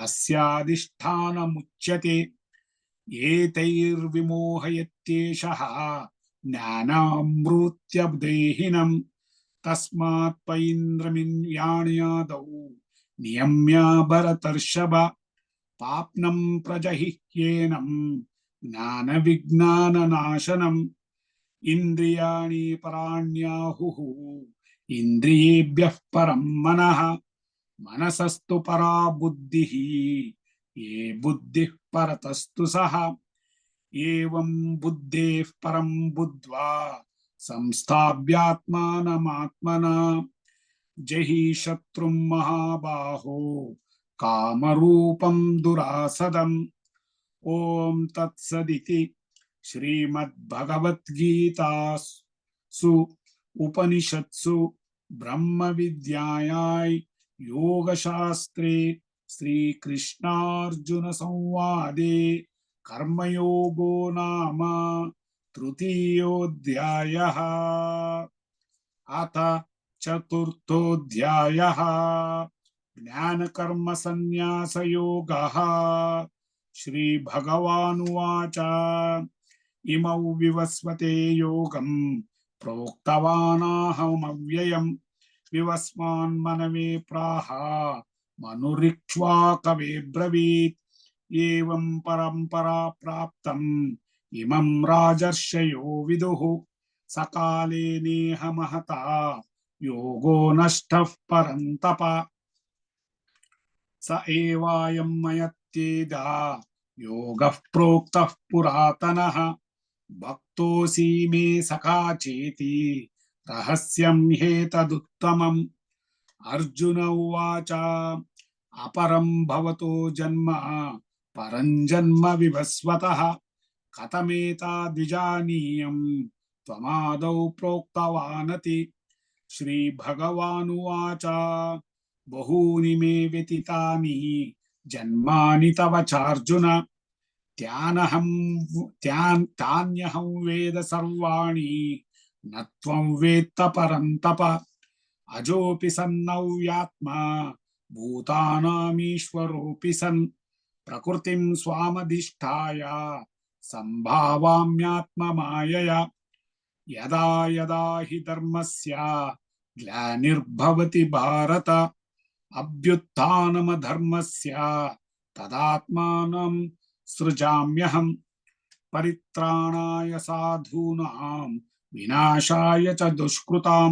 अस्याधिष्ठानमुच्यते एतैर्विमोहयत्येषः ज्ञानामृत्यदेहिनम् तस्मात् पैन्द्रमिन्द्रियाण्यादौ नियम्य भरतर्षभ पाप्नं प्रजहिह्येनं ज्ञानविज्ञाननाशनम् इन्द्रियाणि पराण्याहुः इन्द्रियेभ्यः परं मनः मनसस्तु परा बुद्धिः ये बुद्धिः परतस्तु सः एवं बुद्धेः परं बुद्ध्वा संस्थाप्यात्मानमात्मना जहि शत्रुं महाबाहो कामरूपं दुरासदम्। ओम तत्सदिति श्रीमद्भगवद्गीतासु उपनिषत्सु ब्रह्मविद्यायां योगशास्त्रे श्रीकृष्णार्जुन संवादे कर्मयोगो नाम तृतीयोऽध्यायः। अथ चतुर्थोऽध्यायः ज्ञानकर्म संन्यासयोगः। श्रीभगवानुवाच इमौ विवस्वते योगं प्रोक्तवानाहमव्ययम् विवस्वान्मनवे प्राह मनुरिक्ष्वाकवे ब्रवीत् एवं परम्परा प्राप्तम् इमं राजर्षयो विदुः सकाले नेह महता योगो नष्टः परन्तप स एवायं मयत्येदा योगः प्रोक्तः पुरातनः भक्तोऽसि मे सखा चेति रहस्यं ह्येतदुत्तमम्। अर्जुन उवाच अपरं भवतो जन्म परं जन्म विवस्वतः कथमेतद्विजानीयं त्वमादौ प्रोक्तवानति। श्रीभगवानुवाच बहूनि मे व्यतीतानि जन्मानि तव चार्जुन तान्यहं वेद सर्वाणि न त्वं वेत्त परन्तप अजोऽपि सन्नव्यात्मा भूतानामीश्वरोऽपि सन् प्रकृतिं स्वामधिष्ठाय सम्भावाम्यात्ममायया यदा यदा हि धर्मस्य ग्लानिर्भवति भारत अभ्युत्थानमधर्मस्य तदात्मानं सृजाम्यहम् परित्राणाय साधूनां विनाशाय च दुष्कृतां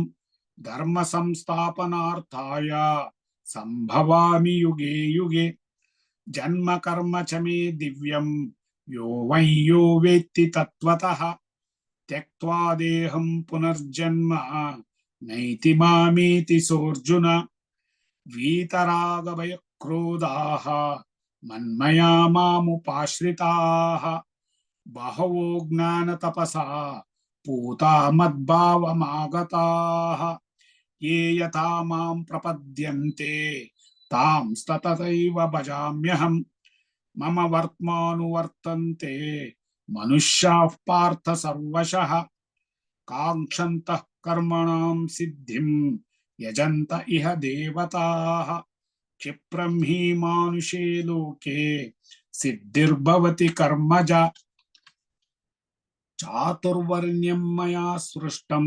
धर्म संस्थापनार्थाय संभवामि युगे युगे जन्म कर्म च मे दिव्यं यो वै यो वेत्ति तत्त्वतः त्यक्त्वा देहं पुनर्जन्म नैति मामेति सोऽर्जुन वीतरागभयक्रोधाः मन्मया मामुपाश्रिताः बहवो ज्ञानतपसा पूता मद्भावमागताः ये यथा मां प्रपद्यन्ते तांस्तथैव भजाम्यहम् मम वर्त्मानुवर्तन्ते मनुष्याः पार्थ सर्वशः काङ्क्षन्तः कर्मणां सिद्धिं यजन्त इह देवताः क्षिप्रं हि मानुषे लोके सिद्धिर्भवति कर्मजा चातुर्वर्ण्यं मया सृष्टं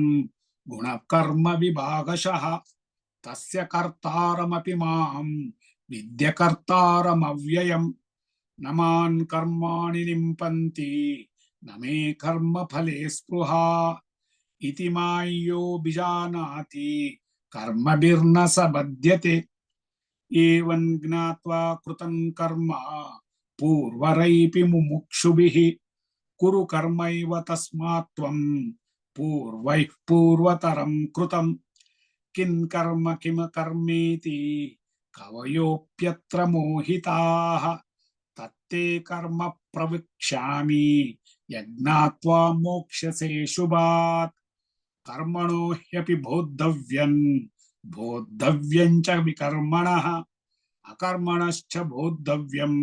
गुणकर्म विभागशः तस्य कर्तारमपि मां विद्यकर्तारमव्ययम् न मान् कर्माणि लिम्पन्ति न मे कर्मफले स्पृहा इति माय्यो बिजानाति कर्मभिर्न स बध्यते एवं ज्ञात्वा कृतं कर्म पूर्वरैपि मुमुक्षुभिः कुरु कर्मैव तस्मात् त्वं पूर्वैः पूर्वतरं कृतं किं कर्मेति कवयोऽप्यत्र मोहिताः तत्ते कर्म प्रवक्ष्यामि यज्ञात्वा मोक्ष्यसे शुभात् कर्मणो ह्यपि बोद्धव्यं च विकर्मणः अकर्मणश्च बोद्धव्यं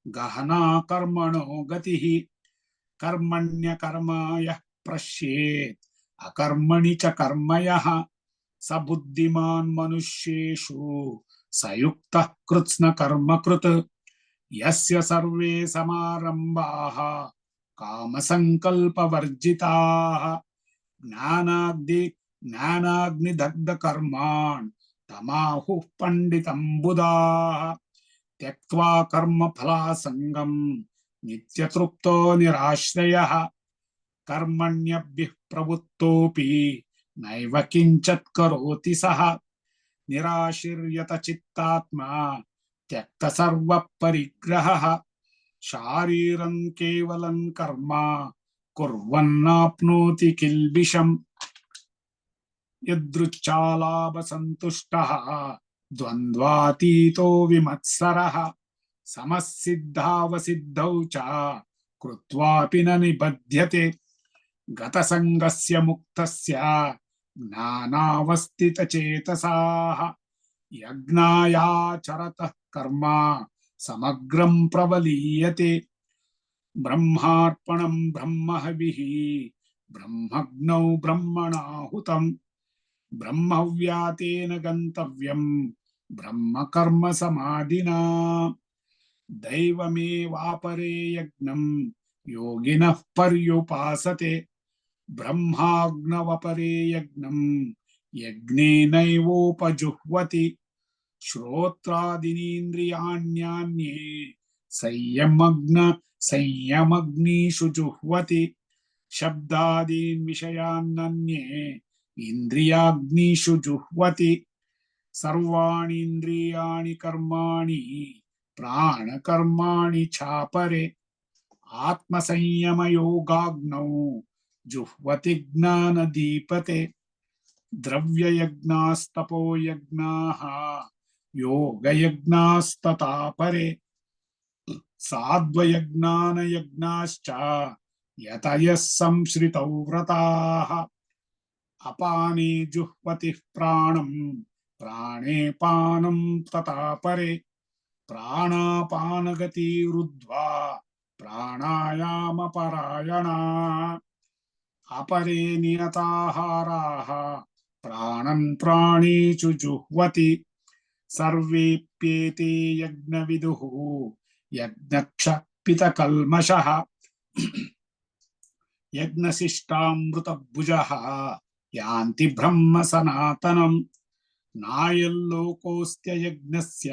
गहना कर्मणो गतिः कर्मण्यकर्म यः पश्येत् अकर्मणि च कर्म यः स बुद्धिमान् मनुष्येषु स युक्तः कृत्स्न कर्मकृत् यस्य सर्वे समारम्भाः कामसङ्कल्पवर्जिताः ज्ञानाग्निदग्धकर्मान् तमाहुः पण्डितं बुधाः त्यक्त्वा कर्मफलासङ्गं नित्यतृप्तो निराश्रयः कर्मण्यभ्यः प्रवृत्तोऽपि नैव किञ्चित् करोति सः निराशीर्यत चित्तात्मा त्यक्त सर्वपरिग्रहः शारीरं केवलं कर्म कुर्वन्नाप्नोति किल्बिषम् यदृच्छालाभसन्तुष्टः द्वन्द्वातीतो विमत्सरः समसिद्धावसिद्धौ च कृत्वापि न निबध्यते गतसङ्गस्य मुक्तस्य ज्ञानावस्थितचेतसाः यज्ञायाचरतः कर्म समग्रं प्रवलीयते ब्रह्मार्पणं ब्रह्महविः ब्रह्मग्नौ ब्रह्मणाहुतम् ब्रह्मव्यातेन गन्तव्यं ब्रह्म कर्म समाधिना दैवमेवापरे यज्ञं योगिनः पर्युपासते ब्रह्माग्नवपरे यज्ञं यज्ञेनैवोपजुह्वति श्रोत्रादीनीन्द्रियाण्यान्ये संयमग्निषु जुह्वति शब्दादीन् विषयान्नन्ये इन्द्रियाग्निषु जुह्वति सर्वाणि इन्द्रियाणि कर्माणि प्राणकर्माणि चापरे आत्मसंयमयोगाग्नौ जुह्वति ज्ञानदीपते द्रव्ययज्ञास्तपोयज्ञाः योगयज्ञास्तथा परे साध्वयज्ञानयज्ञाश्च यतयः संश्रितौ व्रताः अपाने जुह्वति प्राणं प्राणे पानं तथा परे प्राणापानगतिरुद्ध्वा प्राणायामपरायणा अपरे नियताहाराः प्राणं प्राणेषु जुह्वति सर्वेप्येते यज्ञविदुः यज्ञक्षपितकल्मषः यज्ञशिष्टामृतभुजः यान्ति ब्रह्म सनातनम् नायल्लोकोऽस्त्ययज्ञस्य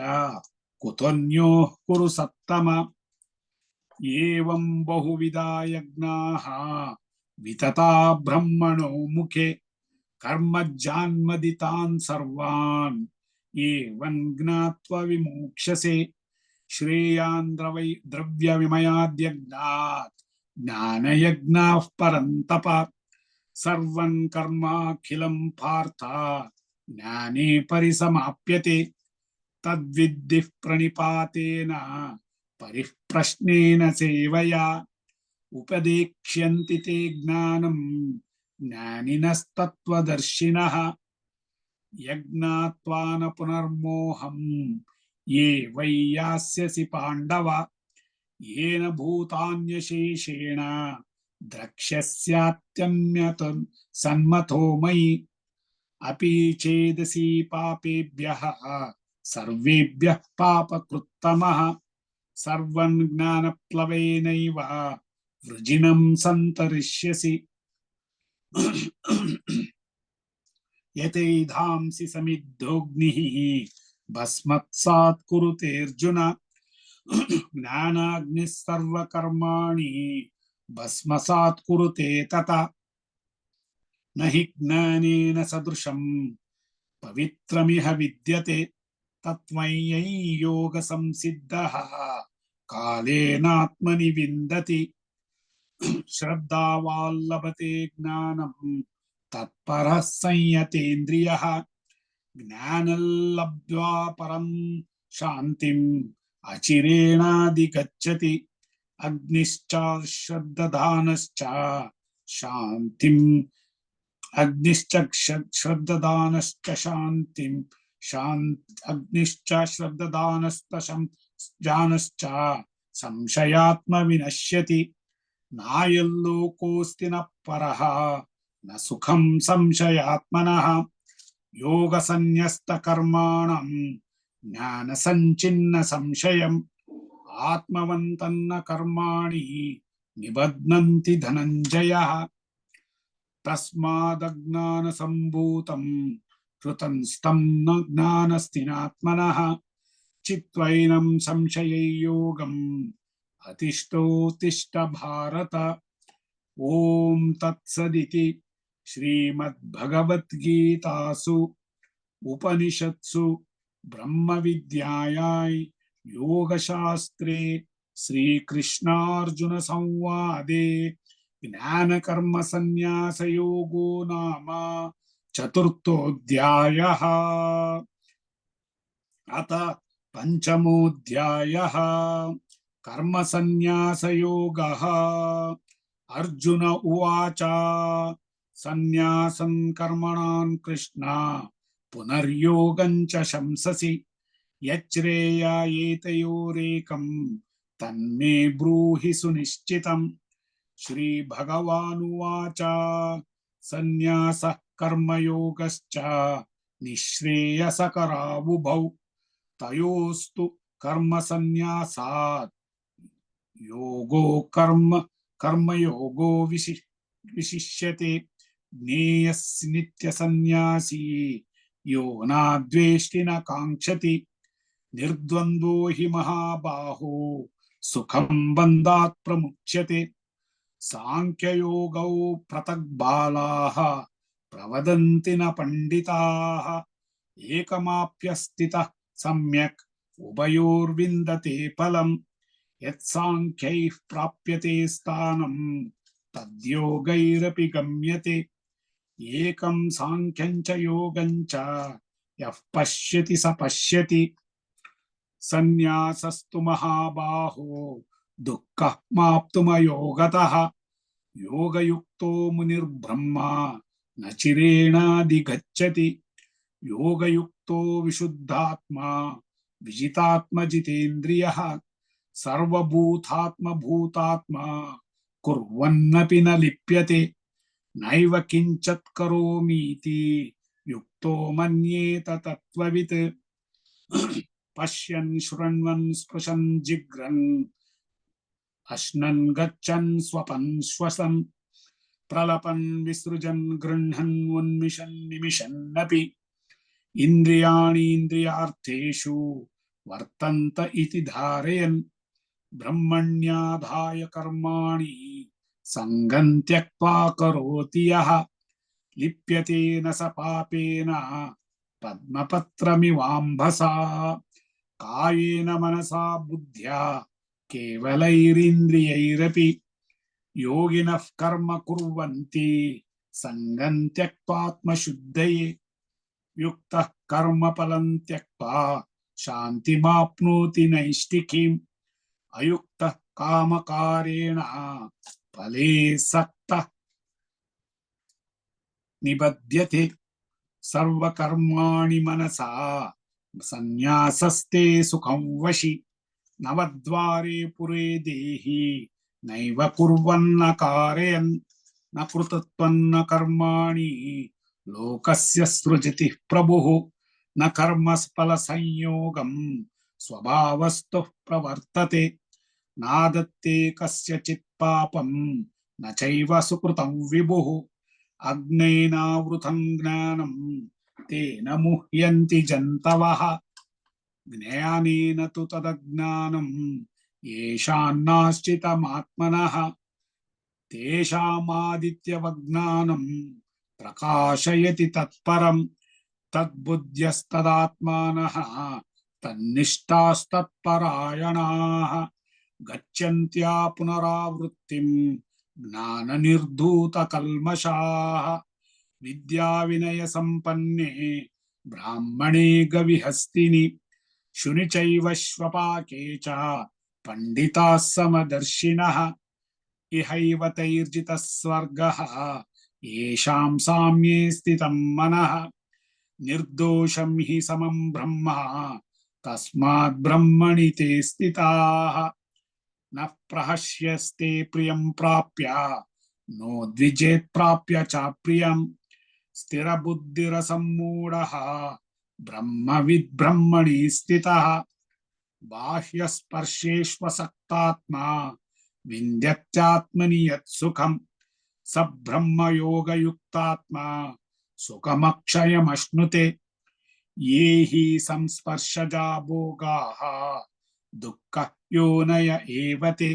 कुतोऽन्योः कुरु सत्तम एवं बहुविधा यज्ञाः वितता ब्रह्मणो मुखे कर्मजान्मदितान् सर्वान् एवं ज्ञात्वा विमोक्ष्यसे श्रेयान् द्रव्यविमयाद्यज्ञात् ज्ञानयज्ञाः परन्तप सर्वं कर्माखिलं पार्थ ज्ञाने परिसमाप्यते तद्विद्धिः प्रणिपातेन परिप्रश्नेन सेवया उपदेक्ष्यन्ति ते ज्ञानं ज्ञानिनस्तत्त्वदर्शिनः यज्ञात्वा न पुनर्मोहं ये वै यास्यसि पाण्डव येन भूतान्यशेषेण द्रक्ष्यस्यात्यन्यतं सन्मतो मयि अपि चेदसि पापेभ्यः सर्वेभ्यः पापकृत्तमः सर्वं ज्ञानप्लवेनैव वृजिनं सन्तरिष्यसि यतैधांसि समिद्धोऽग्निः भस्मत्सात् कुरुतेऽर्जुन ಜ್ಞಾನಾಗ್ನಿಃ ಸರ್ವಕರ್ಮಾಣಿ ಭಸ್ಮಸಾತ್ ಕುರುತೆ ತಥಾ ನ ಹಿ ಜ್ಞಾನೇನ ಸದೃಶಂ ಪವಿತ್ರಮಿಹ ವಿದ್ಯತೆ ತತ್ಮಯೈ ಯೋಗ ಸಂಸಿದ್ಧಃ ಕಾಲೇನಾತ್ಮನಿ ವಿಂದತಿ ಶ್ರದ್ಧಾವಾಲ್ಲಭತೆ ಜ್ಞಾನಂ ತತ್ಪರಃ ಸಂಯತೇಂದ್ರಿಯಃ ಜ್ಞಾನಲ್ಲಬ್ಧ್ವಾ ಪರಂ ಶಾಂತಿಂ ಅಚಿರೇಣಾಧಿಗಚ್ಚತಿ ಅಗ್ನಿಶ್ಚ ಶ್ರದ್ಧದಾನಶ್ಚ ಶಾಂತಿಂ ಅಗ್ನಿಶ್ಚ ಶ್ರದ್ಧದಾನಶ್ಚ ಶಾಂತಿಂ ಅಗ್ನಿಶ್ಚ ಶ್ರದ್ಧದಾನಶ್ಚ ಜಾನಶ್ಚ ಸಂಶಯಾತ್ಮ ವಿನಶ್ಯತಿ ನಾಯಲ್ಲೋಕೋಸ್ತಿ ನ ಪರಃ ನ ಸುಖಂ ಸಂಶಯಾತ್ಮನಃ ಯೋಗ ಸನ್ಯಸ್ತ ಕರ್ಮಾಣಂ ಜ್ಞಾನ ಸಂಚಿನ್ನ ಸಂಶಯಂ ಆತ್ಮವಂತನ್ನ ಕರ್ಮಾಣಿ ನಿಬಧ್ನಂತಿ ಧನಂಜಯಃ ತಸ್ಮಾದಜ್ಞಾನ ಸಂಭೂತಂ ಕೃತಂಸ್ತಂ ನ ಜ್ಞಾನಸ್ತಿನಾತ್ಮನಃ ಚಿತ್ವೈನಂ ಸಂಶಯಯೋಗಂ ಅತಿಷ್ಠೋತಿಷ್ಠ ಭಾರತ. ಓಂ ತತ್ಸದಿತಿ ಶ್ರೀಮದ್ಭಗವದ್ಗೀತಾಸು ಉಪನಿಷತ್ಸು ಬ್ರಹ್ಮವಿದ್ಯಾಯಾಂ ಯೋಗಶಾಸ್ತ್ರೇ ಶ್ರೀಕೃಷ್ಣಾರ್ಜುನ ಸಂವಾದೇ ಜ್ಞಾನಕರ್ಮ ಸನ್ಯಾಸಯೋಗೋ ನಾಮ ಚತುರ್ಥೋಧ್ಯಾಯಃ. ಅಥ ಪಂಚಮೋಧ್ಯಾಯಃ ಕರ್ಮ ಸನ್ಯಾಸಯೋಗಃ. ಅರ್ಜುನ ಉವಾಚ ಸನ್ಯಾಸಂ ಕರ್ಮಣಾನ್ ಕೃಷ್ಣ ಪುನರ್ಯೋಗಂ ಚ ಶಂಸಸಿ ಯಚ್ರೇಯಾಯೇತಯೋರೇಕಂ ತನ್ಮೇ ಬ್ರೂಹಿ ಸುನಿಶ್ಚಿತಂ. ಶ್ರೀ ಭಗವಾನುವಾಚ ಸನ್ಯಾಸಃ ಕರ್ಮಯೋಗಶ್ಚ ನಿಶ್ರೇಯಸಕರಾವುಭೌ ತಯೋಸ್ತು ಕರ್ಮ ಸನ್ಯಾಸಾತ್ ಯೋಗೋ ಕರ್ಮಯೋಗೋ ವಿಶಿಷ್ಯತೆ. ಜ್ಞೇಯಸ್ ನಿತ್ಯ ಸನ್ಯಾಸಿ ಯೋ ನಾದ್ವೇಷ್ಟಿ ನ ಕಾಂಕ್ಷತಿ. ನಿರ್ದ್ವಂದ್ವೋ ಹಿ ಮಹಾಬಾಹೋ ಸುಖಂ ಬಂಧಾತ್ ಪ್ರಮುಚ್ಯತೆ. ಸಾಂಖ್ಯಯೋಗೌ ಪೃಥಕ್ ಬಾಲಾಃ ಪ್ರವದಂತಿ ನ ಪಂಡಿತಾಃ. ಏಕಮಾಪ್ಯಸ್ಥಿತಃ ಸಮ್ಯಕ್ ಉಭಯೋರ್ವಿಂದತೆ ಫಲಂ. ಯತ್ಸಾಂಖ್ಯೈಃ ಪ್ರಾಪ್ಯತೆ ಸ್ಥಾನಂ ತದ್ಯೋಗೈರಪಿ ಗಮ್ಯತೆ. ಏಕಂ ಸಾಂಖ್ಯಂ ಚ ಯೋಗಂ ಚ ಯಃ ಪಶ್ಯತಿ ಸ ಪಶ್ಯತಿ. ಸನ್ಯಾಸಸ್ತು ಮಹಾಬಾಹೋ ದುಃಖಃ ಮಾಪ್ತುಮಯೋಗತಃ. ಯೋಗಯುಕ್ತೋ ಮುನಿರ್ಬ್ರಹ್ಮ ನ ಚಿರೇಣಾಧಿಗಚ್ಚತಿ. ಯೋಗಯುಕ್ತೋ ವಿಶುದ್ಧಾತ್ಮಾ ವಿಜಿತಾತ್ಮ ಜಿತೇಂದ್ರಿಯಃ. ಸರ್ವಭೂತಾತ್ಮ ಭೂತಾತ್ಮ ಕುರ್ವನ್ನಪಿ ನ ಲಿಪ್ಯತೆ. ನೈವ ಕಿಂಚತ್ ಕರೋಮೀತಿ ಯುಕ್ತೋ ಮನ್ಯೇತ ತತ್ವವಿತ್. ಪಶ್ಯನ್ ಶೃಣ್ವನ್ ಸ್ಪೃಶನ್ ಜಿಘ್ರನ್ ಅಶ್ನನ್ ಗಚ್ಚನ್ ಸ್ವಪನ್ ಶ್ವಸನ್ ಪ್ರಲಪನ್ ವಿಸೃಜನ್ ಗೃಹ್ಣನ್ ಉನ್ಮಿಷನ್ ನಿಮಿಷನ್ನಪಿ. ಇಂದ್ರಿಯಾಣೀಂದ್ರಿಯಾರ್ಥೇಷು ವರ್ತಂತ ಇತಿ ಧಾರಯನ್ ಬ್ರಹ್ಮಣ್ಯಾಧಾಯ ಕರ್ಮಾಣಿ ಸಂಗಂ ತ್ಯಕ್ತ್ವಾ ಕರೋತಿ ಯಃ. ಲಿಪ್ಯತೆ ನ ಸ ಪಾಪೇನ ಪದ್ಮಪತ್ರಮಿವಾಂಭಸಾ. ಕಾಯೇನ ಮನಸಾ ಬುದ್ಧ್ಯಾ ಕೇವಲೈರಿಂದ್ರಿಯೈರಪಿ. ಯೋಗಿನಃ ಕರ್ಮ ಕುರ್ವಂತಿ ಸಂಗಂ ತ್ಯಕ್ತ್ವಾತ್ಮಶುದ್ಧಯೇ. ಯುಕ್ತಃ ಕರ್ಮ ಫಲಂ ತ್ಯಕ್ತ್ವಾ ಶಾಂತಿಮಾಪ್ನೋತಿ ನೈಷ್ಠಿಕೀಂ. ಅಯುಕ್ತಃ ಕಾಮಕಾರೇಣ ಫಲೇ ಸಕ್ತಃ ನಿಬಧ್ಯತೆ. ಸರ್ವಕರ್ಮಾಣಿ ಮನಸಾ ಸನ್ಯಾಸಸ್ತೆ ಸುಖಂ ವಶಿ. ನವದ್ವಾರೆ ಪುರೇ ದೇಹಿ ನೈವ ಕುರ್ವನ್ನ ಕಾರಯನ್. ನ ಕೃತತ್ವನ್ನ ಕರ್ಮಾಣಿ ಲೋಕಸ್ಯ ಸೃಜತಿ ಪ್ರಭುಃ. ನ ಕರ್ಮ ಫಲ ಸಂಯೋಗಂ ಸ್ವಭಾವಸ್ಥು ಪ್ರವರ್ತತೆ. ನಾದತ್ತೆ ಕಸ್ಯಚಿತ್ ಪಾಪಂ ನ ಚೈವ ಸುಕೃತಂ ವಿಭುಃ. ಅಗ್ನೇನಾವೃತಂ ಜ್ಞಾನಂ ತೇನ ಮುಹ್ಯಂತಿ ಜಂತವಃ. ಜ್ಞಾನೇನ ತು ತದಜ್ಞಾನಂ ಯೇಷಾನ್ನಾಶ್ಚಿತಮಾತ್ಮನಃ ತೇಷಾಮಾದಿತ್ಯವಜ್ಞಾನಂ ಪ್ರಕಾಶಯತಿ ತತ್ಪರಂ ತದ್ಬುದ್ಧ್ಯಸ್ತದಾತ್ಮಾನಃ ತನ್ನಿಷ್ಠಾಸ್ತತ್ಪರಾಯಣಾಃ ಗಚ್ಚಂತ್ಯಾ ಪುನರಾವೃತ್ತಿಂ ಜ್ಞಾನನಿರ್ಧೂತಕಲ್ಮಷಾಃ ವಿದ್ಯಾವಿನಯ ಸಂಪನ್ನೆ ಬ್ರಾಹ್ಮಣೇ ಗವಿಹಸ್ತಿನಿ ಶುನಿ ಚೈವ ಶ್ವಪಾಕೆ ಚ ಪಂಡಿತಾಃ ಸಮದರ್ಶಿನಃ ಇಹೈವ ತೈರ್ಜಿತಃ ಸ್ವರ್ಗಃ ಯೇಷಾಂ ಸಾಮ್ಯೇ ಸ್ಥಿತಂ ಮನಃ ನಿರ್ದೋಷಂ ಹಿ ಸಮಂ ಬ್ರಹ್ಮ ತಸ್ಮಾತ್ ಬ್ರಹ್ಮಣಿ ತೇ ಸ್ಥಿತಾಃ ನ ಪ್ರಹಸ್ಯಸ್ತೆ ಪ್ರಿಯಂ ಪ್ರಾಪ್ಯ ನೋ ದ್ವಿಜೇತ್ ಪ್ರಾಪ್ಯ ಚ ಪ್ರಿಯಂ ಸ್ಥಿರಬುದ್ಧಿರಸಮ್ಮೂಢಃ ಬ್ರಹ್ಮವಿದ್ ಬ್ರಹ್ಮಣಿ ಸ್ಥಿತಃ ಬಾಹ್ಯಸ್ಪರ್ಶೇಷ್ವಸಕ್ತಾತ್ಮಾ ವಿಂದ್ಯತ್ಯಾತ್ಮನಿ ಯತ್ ಸುಖಂ ಸ ಬ್ರಹ್ಮಯೋಗಯುಕ್ತಾತ್ಮಾ ಸುಖಮಕ್ಷಯಮಶ್ನುತೆ ಯೇ ಹಿ ಸಂಸ್ಪರ್ಶಜಾ ಭೋಗಾಃ ದುಃಖ ಯೋನಯ ಏವ ತೇ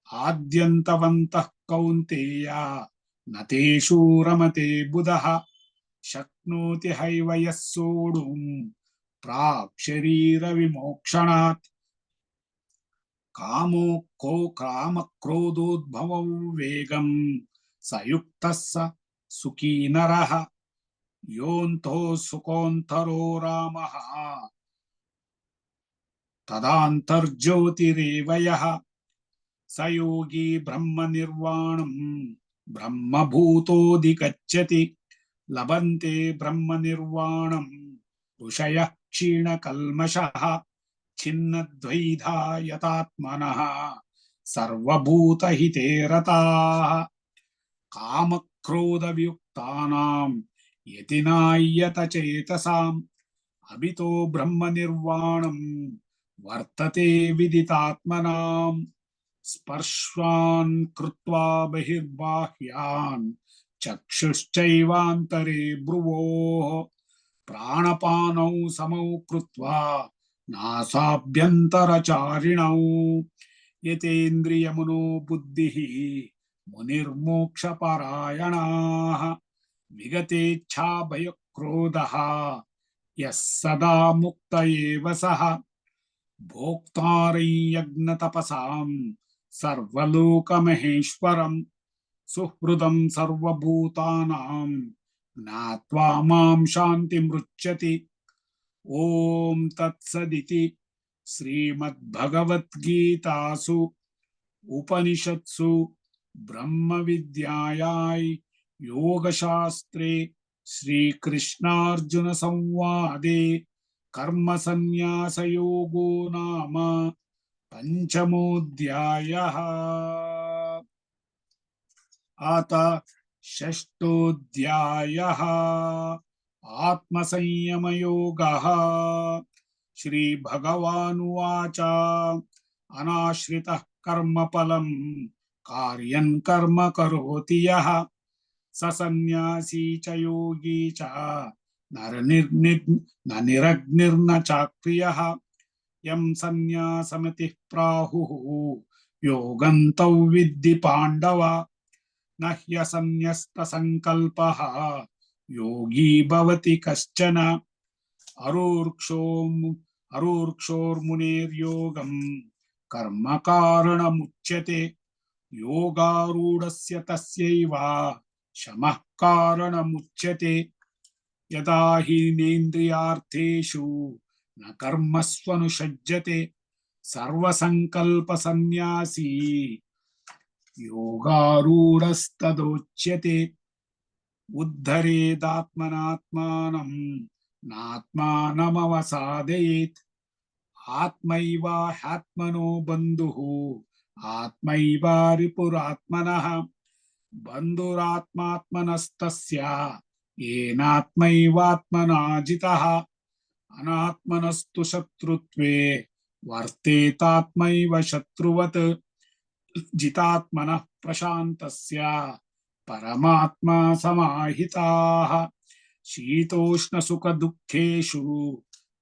ಆದ್ಯಂತವಂತಃ ಕೌಂತೇಯ ನ ತೇಷು ರಮತೆ ಬುಧಃ ಶಕ್ನೋತಿ ಹೈವ ಯಃ ಸೋಢುಂ ಪ್ರಾಕ್ ಶರೀರ ವಿಮೋಕ್ಷಣಾತ್ ಕಾಮಕ್ರೋಧೋದ್ಭವೌ ವೇಗಂ ಸಯುಕ್ತಃ ಸ ಸುಖೀ ನರಃ ಯೋಂತೋ ಸುಖೋಂತರೋ ರಾಮಃ ತದಾಂತರ್ಜ್ಯೋತಿರೇವ ಯಃ ಸ ಯೋಗಿ ಬ್ರಹ್ಮ ನಿರ್ವಾಣಂ ಬ್ರಹ್ಮಭೂತೋಧಿಗಚ್ಚತಿ ಲಭಂತೆ ಬ್ರಹ್ಮ ನಿರ್ವಾಣಂ ಋಷಯಃ ಕ್ಷೀಣಕಲ್ಮಷಃ ಛಿನ್ನದ್ವೈಧಾ ಯತಾತ್ಮನಃ ಸರ್ವಭೂತಹಿತೆ ರತಾಃ ಕಾಮಕ್ರೋಧವಿಯುಕ್ತಾನಾಂ ಯತಿನಾಯ್ಯತಚೇತಸಾಂ ಅಭಿತೋ ಬ್ರಹ್ಮ ನಿರ್ವಾಣಂ ವರ್ತತೆ ವಿದಿತಾತ್ಮನಾಂ ಸ್ಪರ್ಶಾನ್ ಕೃತ್ವಾ ಬಹಿರ್ಬಾಹ್ಯಾನ್ ಚಕ್ಷುಶ್ಚೈವಾಂತರೇ ಭ್ರುವೋಃ ಪ್ರಾಣಪಾನೌ ಸಮೌ ಕೃತ್ವಾ ನಾಸಾಭ್ಯಂತರಚಾರಿಣೌ ಯತೇಂದ್ರಿಯಮನೋ ಬುದ್ಧಿಃ ಮುನಿರ್ಮೋಕ್ಷಪರಾಯಣಾಃ ವಿಗತೇಚ್ಛಾ ಭಯಕ್ರೋಧಃ ಯಃ ಸದಾ ಮುಕ್ತ ಏವ ಸಃ ಭೋಕ್ತಾರಂ ಯಜ್ಞತಪಸಾಂ ಸರ್ವಲೋಕಮಹೇಶ್ವರಂ ಸುಹೃದಂ ಸರ್ವಭೂತಾನಾಂ ಜ್ಞಾತ್ವಾ ಮಾಂ ಶಾಂತಿಮೃಚ್ಯತಿ ಓಂ ತತ್ಸದಿತಿ ಶ್ರೀಮದ್ಭಗವದ್ಗೀತಾಸು ಉಪನಿಷತ್ಸು ಬ್ರಹ್ಮವಿದ್ಯಾಯಾಂ ಯೋಗಶಾಸ್ತ್ರೇ ಶ್ರೀಕೃಷ್ಣಾರ್ಜುನ ಸಂವಾದೇ ಕರ್ಮಸನ್ಯಾಸಯೋಗೋ ನಾಮ ಪಂಚಮೋಧ್ಯಾಯಃ ಅಥ ಷಷ್ಠೋಧ್ಯಾಯಃ ಆತ್ಮಸಂಯಮಯೋಗಃ ಶ್ರೀಭಗವಾನುವಾಚ ಅನಾಶ್ರಿತಃ ಕರ್ಮಫಲಂ ಕಾರ್ಯನ್ ಕರ್ಮ ಕರೋತಿ ಯಃ ಸ ಸನ್ಯಾಸಿ ಚ ಯೋಗಿ ಚ ನ ನಿರಗ್ನಿರ್ನ ಚಾಕ್ರಿಯಃ ಯಂ ಸನ್ಯಾಸಮತಿಃ ಪ್ರಾಹುಃ ಯೋಗಂತೌ ವಿದ್ಧಿ ಪಾಂಡವ ನ ಹ್ಯಸನ್ಯಸ್ತ ಸಂಕಲ್ಪಃ ಯೋಗಿ ಭವತಿ ಕಶ್ಚನ ಅರೂರ್ಕ್ಷೋರ್ಮುನೇರ್ಯೋಗಂ ಕರ್ಮ ಕಾರಣಮುಚ್ಯತೆ ಯೋಗಾರೂಢಸ್ಯ ತಸ್ಯೈವ ಶಮಃ ಕಾರಣಮುಚ್ಯತೆ ಯದಾ ಹೀನೇಂದ್ರಿಯಾರ್ಥೇಷು ನ ಕರ್ಮಸ್ವನುಷಜ್ಯತೆ ಸರ್ವಸಂಕಲ್ಪ ಸನ್ಯಾಸಿ ಯೋಗಾರೂಢಸ್ತದೋಚ್ಯತೆ ಉದ್ಧರೇದಾತ್ಮನಾತ್ಮಾನಂ ನಾತ್ಮಾನಮವಸಾದಯೇತ್ ಆತ್ಮೈವ ಹ್ಯಾತ್ಮನೋ ಬಂಧುಃ ಆತ್ಮೈವ ರಿಪುರಾತ್ಮನಃ ಬಂಧುರಾತ್ಮಾತ್ಮನಸ್ತಸ್ಯ ಯೇನಾತ್ಮೈವಾತ್ಮನಾ ಜಿತಃ ಅನಾತ್ಮನಸ್ತು ಶತ್ರುತ್ವೇ ವರ್ತೇತಾತ್ಮೈವ ಶತ್ರುವತ್ ಜಿತಾತ್ಮನಃ ಪ್ರಶಾಂತಸ್ಯ ಪರಮಾತ್ಮ ಸಮಾಹಿತಾಃ ಶೀತೋಷ್ಣ ಸುಖ ದುಃಖೇಷು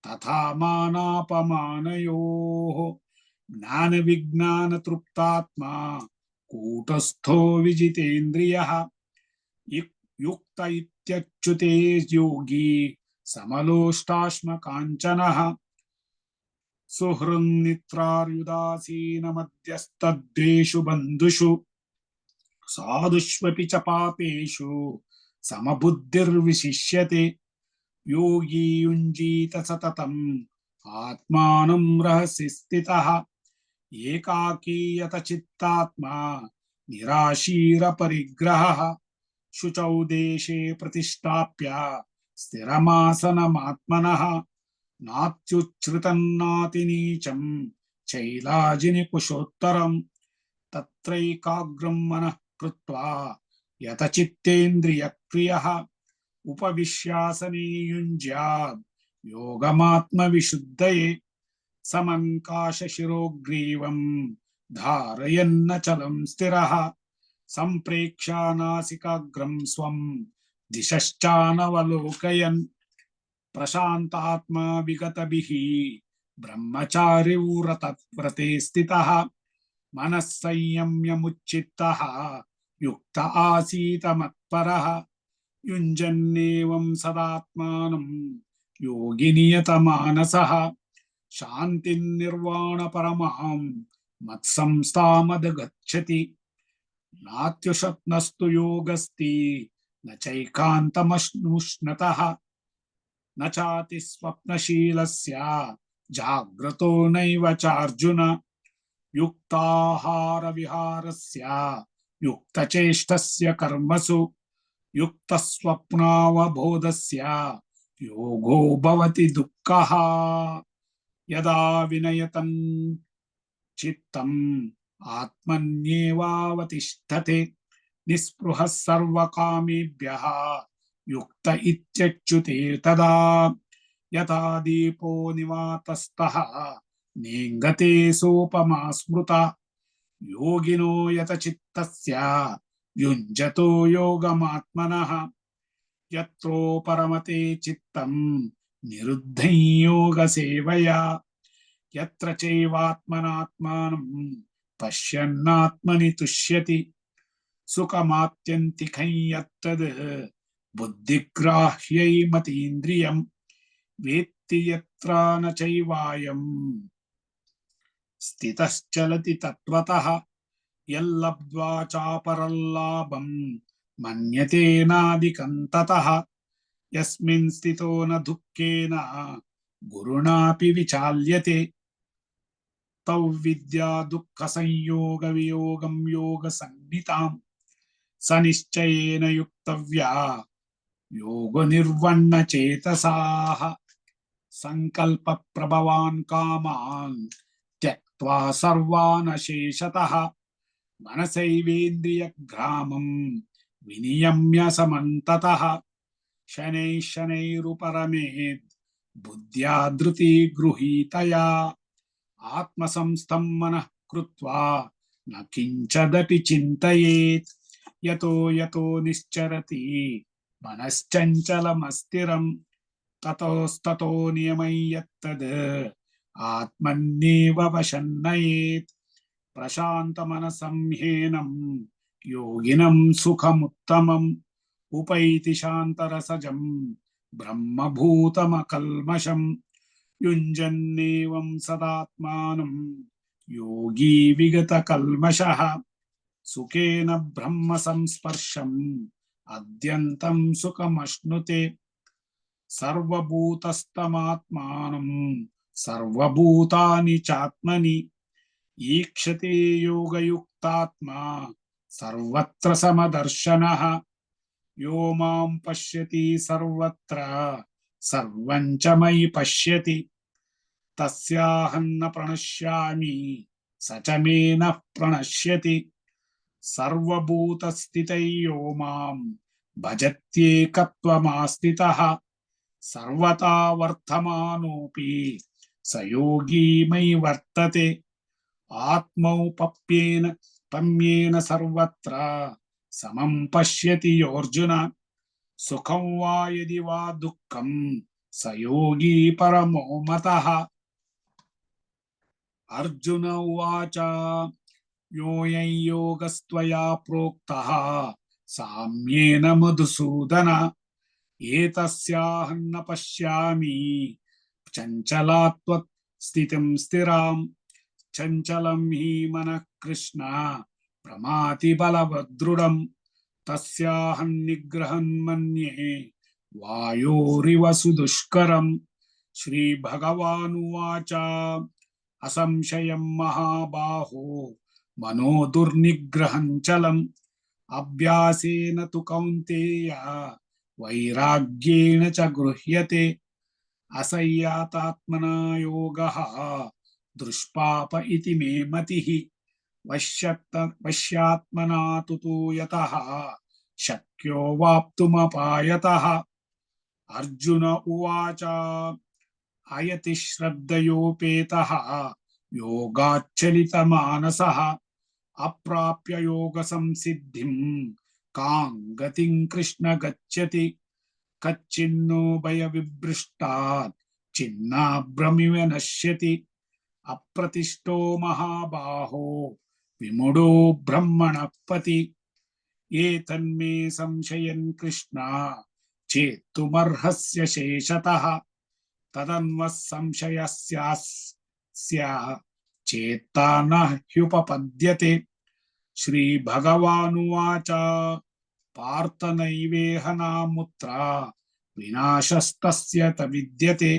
तथा मानापमानयोः ज्ञानविज्ञानतृप्तात्मा कूटस्थो विजितेन्द्रियः युक्त इत्यच्युते योगी समलोष्टाश्मकाञ्चनः सुहृन्मित्रार्युदासीनमध्यस्तद्वेषु बन्धुषु साधुष्वपि च पापेषु समबुद्धिर्विशिष्यते योगी युञ्जीत सततम् आत्मानं रहसि स्थितः एकाकीयत चित्तात्मा निराशीरपरिग्रहः शुचौ देशे प्रतिष्ठाप्य स्थिरमासनमात्मनः नात्युच्छ्रितन्नातिनीचं चैलाजिनिकुशोत्तरम् तत्रैकाग्रं मनः कृत्वा यतचित्तेन्द्रियक्रियः उपविश्यासने युञ्ज्यात् योगमात्मविशुद्धये समङ्काशशिरोग्रीवं धारयन्नचलं स्थिरः सम्प्रेक्ष्यानासिकाग्रं स्वं दिशश्चानवलोकयन् प्रशान्तात्मा विगतभिः ब्रह्मचारिव्रते स्थितः मनः संयम्यमुच्चित्तः युक्त आसीत मत्परः युञ्जन्नेवं सदात्मानं योगी नियतमानसः शान्तिर्निर्वाणपरमां मत्संस्थामधिगच्छति नात्युषत्नस्तु योगस्ति न चैकान्तमश्नुष्णतः न चाति स्वप्नशीलस्य जाग्रतो नैव चार्जुन युक्ताहारविहारस्य युक्तचेष्टस्य कर्मसु युक्तस्वप्नावबोधस्य योगो भवति दुःखः यदा विनयतं चित्तम् आत्मन्येवावतिष्ठते निःस्पृहः सर्वकामेभ्यः युक्त इत्यच्युते तदा यथा दीपो निवातस्तः नेङ्गते सोपमा स्मृता योगिनो यतचित्तस्य युञ्जतो योगमात्मनः यत्रो परमते चित्तं निरुद्धं योगसेवया यत्र चैवात्मनात्मानं पश्यन्नात्मनि तुष्यति सुखमात्यन्तिकं यत्तद् बुद्धिग्राह्यैमतीन्द्रियं वेत्ति यत्र न चैवायं स्थितश्चलति तत्त्वतः यल्लब्ध्वा चापरल्लाभं मन्यते नादिकं ततः यस्मिन् स्थितो न दुःखेन गुरुणापि विचाल्यते तौ विद्या दुःखसंयोगवियोगं योगसंज्ञितां स निश्चयेन युक्तव्या योगनिर्वण्णचेतसाः संकल्पप्रभवान् कामान् त्यक्त्वा सर्वान् अशेषतः मनसैवेन्द्रियग्रामं विनियम्य समन्ततः शनैः शनैरुपरमेत् बुद्ध्या धृतिगृहीतया आत्मसंस्थं मनः कृत्वा न किञ्चिदपि चिन्तयेत् यतो यतो निश्चरति मनश्चञ्चलमस्थिरं ततोस्ततो नियमं यत्तद् आत्मन्येव वशन्नयेत् प्रशान्तमनसं ह्येनं योगिनं सुखमुत्तमम् उपैति शान्तरसजं ब्रह्मभूतमकल्मषं युञ्जन्नेवं सदात्मानं योगी विगतकल्मषः सुखेन ब्रह्म संस्पर्शम् अद्यन्तं सुखमश्नुते सर्वभूतस्थमात्मानं सर्वभूतानि चात्मनि ईक्षते योगयुक्तात्मा सर्वत्र समदर्शनः यो मां पश्यति सर्वत्र सर्वं च मयि पश्यति तस्याहं न प्रणश्यामि स च मे न प्रणश्यति सर्वभूतस्थितौ यो मां भजत्येकत्वमास्थितः सर्वथा वर्तमानोऽपि स योगी मयि वर्तते आत्मौपप्येन पम्येन सर्वत्र समं पश्यति योऽर्जुन सुखं वा यदि वा दुःखं स योगी परमो मतः। अर्जुन उवाच योऽयं योगस्त्वया प्रोक्तः साम्येन मधुसूदन एतस्याहं न पश्यामि चञ्चलात्वत् स्थितिं स्थिराम्। चञ्चलं हि मनः कृष्ण प्रमाथि बलवदृढम् तस्याहं निग्रहं मन्ये वायोरिव सुदुष्करम्। श्रीभगवानुवाच असंशयं महाबाहो मनो दुर्निग्रहं चलम् अभ्यासेन तु कौन्तेय वैराग्येण च गृह्यते। असंयतात्मना योगः दुष्पाप इति मे मतिः। वश्यात्मना तु यतः शक्यो वाप्तुमपायतः। अर्जुन उवाच अयति श्रद्धयोपेतः योगाच्चलितमानसः अप्राप्य योगसंसिद्धिं कां गतिं कृष्ण गच्छति। कच्चिन्नो भयविभ्रष्टात् छिन्नाभ्रमिव नश्यति अप्रतिष्ठो महाबाहो विमूढो ब्रह्मणः पथि। एतन्मे संशयन् कृष्ण चेत्तुमर्हस्य शेषतः तदन्वः संशयस्यास्य चेत्ता न ह्युपपद्यते। श्रीभगवानुवाच पार्थ नैवेह नामुत्र विनाशस्तस्य त विद्यते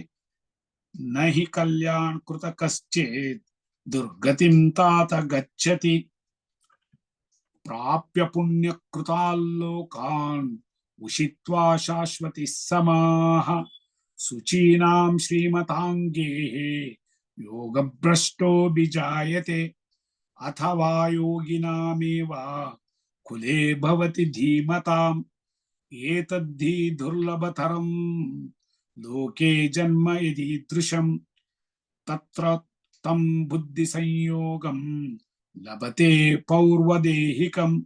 न हि कल्याणकृत कश्चित् दुर्गतिं तात गच्छति। प्राप्य पुण्यकृताल्लोकान् उषित्वा शाश्वतिः समाः शुचीनां श्रीमताङ्गेः योगभ्रष्टो विजायते। अथवा योगिनामेव कुले भवति धीमताम् एतद्धि दुर्लभतरं लोके जन्म यदीदृशम् तत्र तं बुद्धिसंयोगं लभते पौर्वदेहिकम्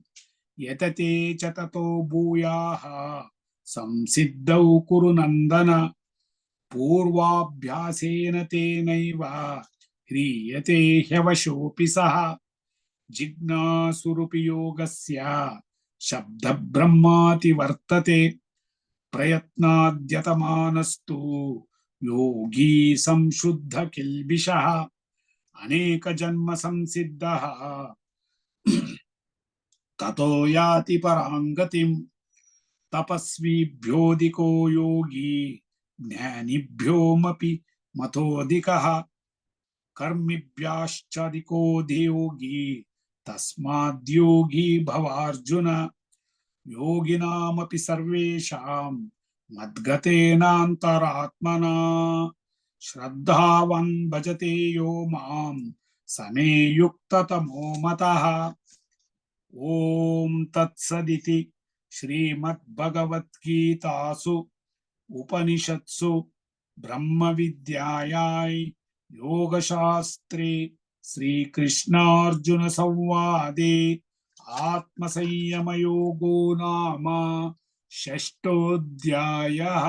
यतते च ततो भूयाः संसिद्धौ कुरु नन्दन पूर्वाभ्यासेन तेनैव ह्रियते ह्यवशोऽपि सः जिज्ञासुरपि योगस्य शब्दब्रह्माति वर्तते प्रयत्नाद्यतमानस्तु योगी संशुद्ध किल्बिषः अनेक जन्म संसिद्धः ततो याति परां गतिम्। तपस्विभ्योऽधिको योगी ज्ञानिभ्योऽपि मतोऽधिकः कर्मिभ्याश्चाधिको योगी तस्माद्योगी भवार्जुन। योगिनामपि सर्वेषां मद्गतेनान्तरात्मना श्रद्धावान् भजते यो मां समे युक्ततमो मतः। ॐ तत्सदिति श्रीमद्भगवद्गीतासु उपनिषत्सु ब्रह्मविद्यायां योगशास्त्रे श्रीकृष्णार्जुन संवादे आत्मसंयमयोगो नाम षष्ठोऽध्यायः।